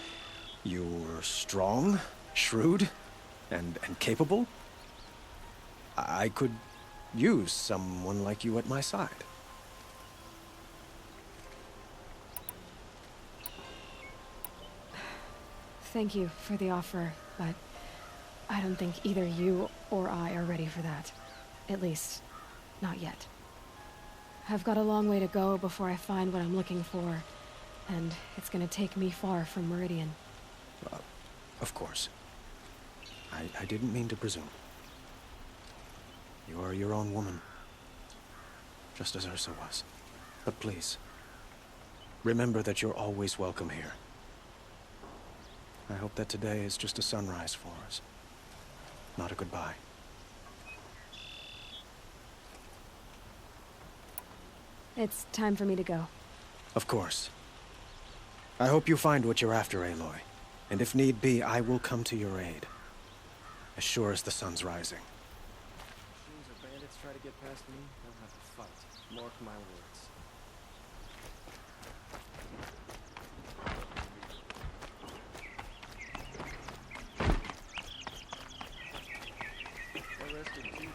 You were strong, shrewd, and capable. I could use someone like you at my side. Thank you for the offer, but I don't think either you or I are ready for that. At least, not yet. I've got a long way to go before I find what I'm looking for, and it's gonna take me far from Meridian. Of course. I didn't mean to presume. You are your own woman, just as Ursa was. But please, remember that you're always welcome here. I hope that today is just a sunrise for us, not a goodbye. It's time for me to go. Of course. I hope you find what you're after, Aloy. And if need be, I will come to your aid. As sure as the sun's rising. Machines or bandits try to get past me, they'll have to fight. Mark my words. Arrested two.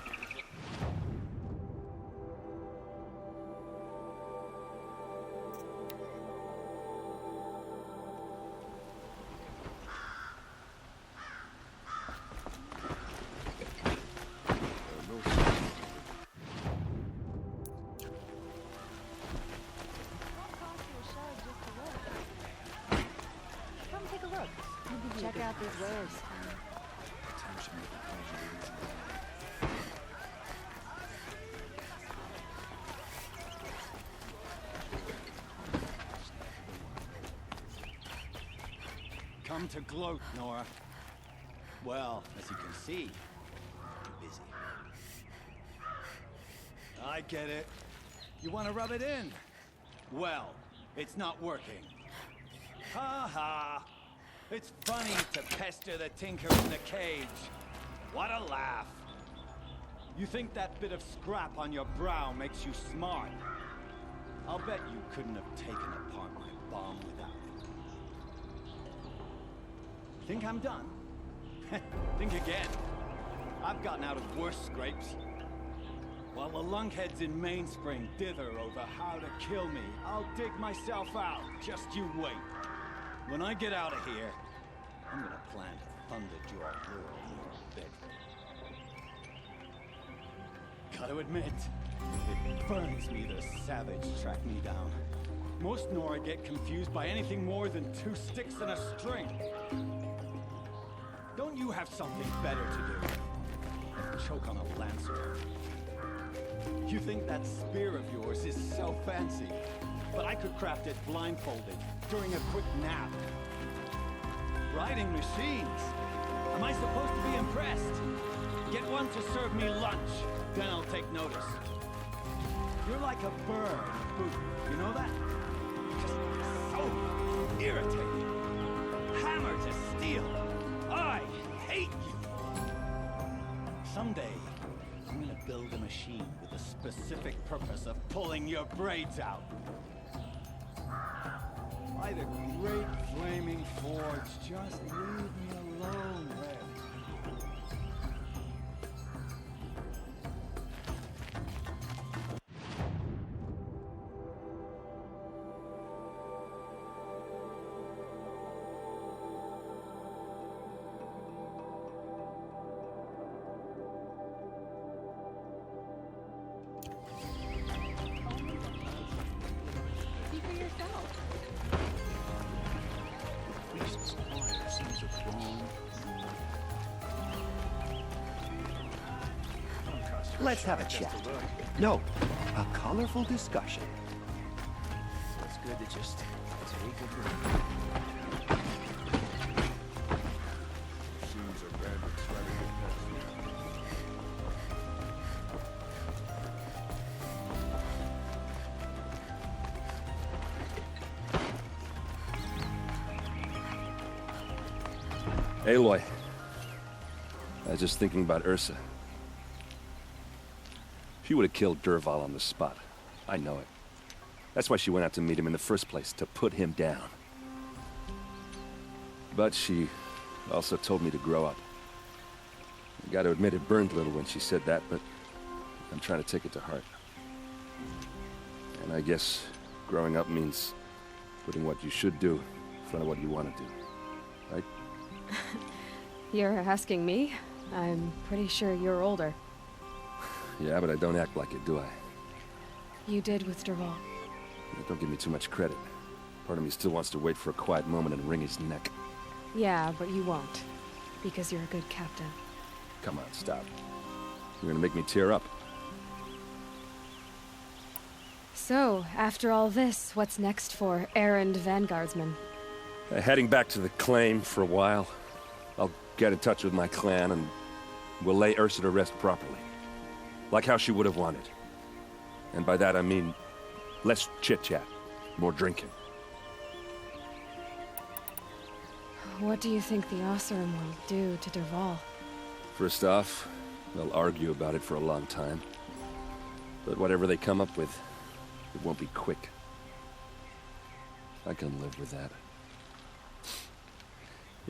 Check out these wares. Come to gloat, Nora. Well, as you can see, too busy. I get it. You want to rub it in? Well, it's not working. Ha ha! It's funny to pester the tinker in the cage. What a laugh. You think that bit of scrap on your brow makes you smart? I'll bet you couldn't have taken apart my bomb without it. Think I'm done? Think again. I've gotten out of worse scrapes. While the lunkheads in Mainspring dither over how to kill me, I'll dig myself out. Just you wait. When I get out of here, I'm gonna plant a thunderjaw girl in your bedroom. Gotta admit, it burns me the savage tracked me down. Most Nora get confused by anything more than 2 sticks and a string. Don't you have something better to do? Choke on a lancer. You think that spear of yours is so fancy, but I could craft it blindfolded during a quick nap. Riding machines. Am I supposed to be impressed? Get one to serve me lunch, then I'll take notice. You're like a bird in a booth, you know that? Just so irritating. Hammer to steel. I hate you. Someday, I'm gonna build a machine with the specific purpose of pulling your braids out. By the great flaming forge, just leave me alone, Red. See for yourself. Let's have a chat. No, a colorful discussion. So it's good to just take a break. Machines are bandits trying to get past me. Aloy. I was just thinking about Ursa. She would have killed Dervahl on the spot. I know it. That's why she went out to meet him in the first place, to put him down. But she also told me to grow up. I gotta admit it burned a little when she said that, but I'm trying to take it to heart. And I guess growing up means putting what you should do in front of what you want to do. Right? You're asking me? I'm pretty sure you're older. Yeah, but I don't act like it, do I? You did with Dervahl. Yeah, don't give me too much credit. Part of me still wants to wait for a quiet moment and wring his neck. Yeah, but you won't. Because you're a good captain. Come on, stop. You're gonna make me tear up. So, after all this, what's next for errand vanguardsman? Heading back to the claim for a while. I'll get in touch with my clan and we'll lay Ursa to rest properly. Like how she would have wanted. And by that I mean, less chit-chat, more drinking. What do you think the Oseram will do to Dervahl? First off, they'll argue about it for a long time. But whatever they come up with, it won't be quick. I can live with that.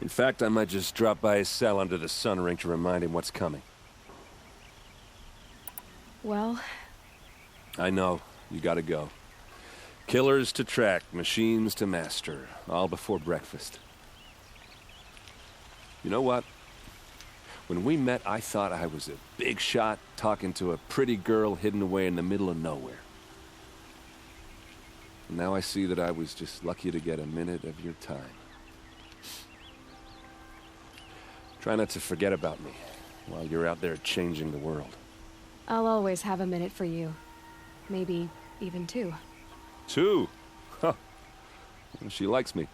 In fact, I might just drop by his cell under the sun ring to remind him what's coming. Well... I know. You gotta go. Killers to track, machines to master. All before breakfast. You know what? When we met, I thought I was a big shot talking to a pretty girl hidden away in the middle of nowhere. And now I see that I was just lucky to get a minute of your time. Try not to forget about me while you're out there changing the world. I'll always have a minute for you. Maybe even 2. 2? Huh. Well, she likes me.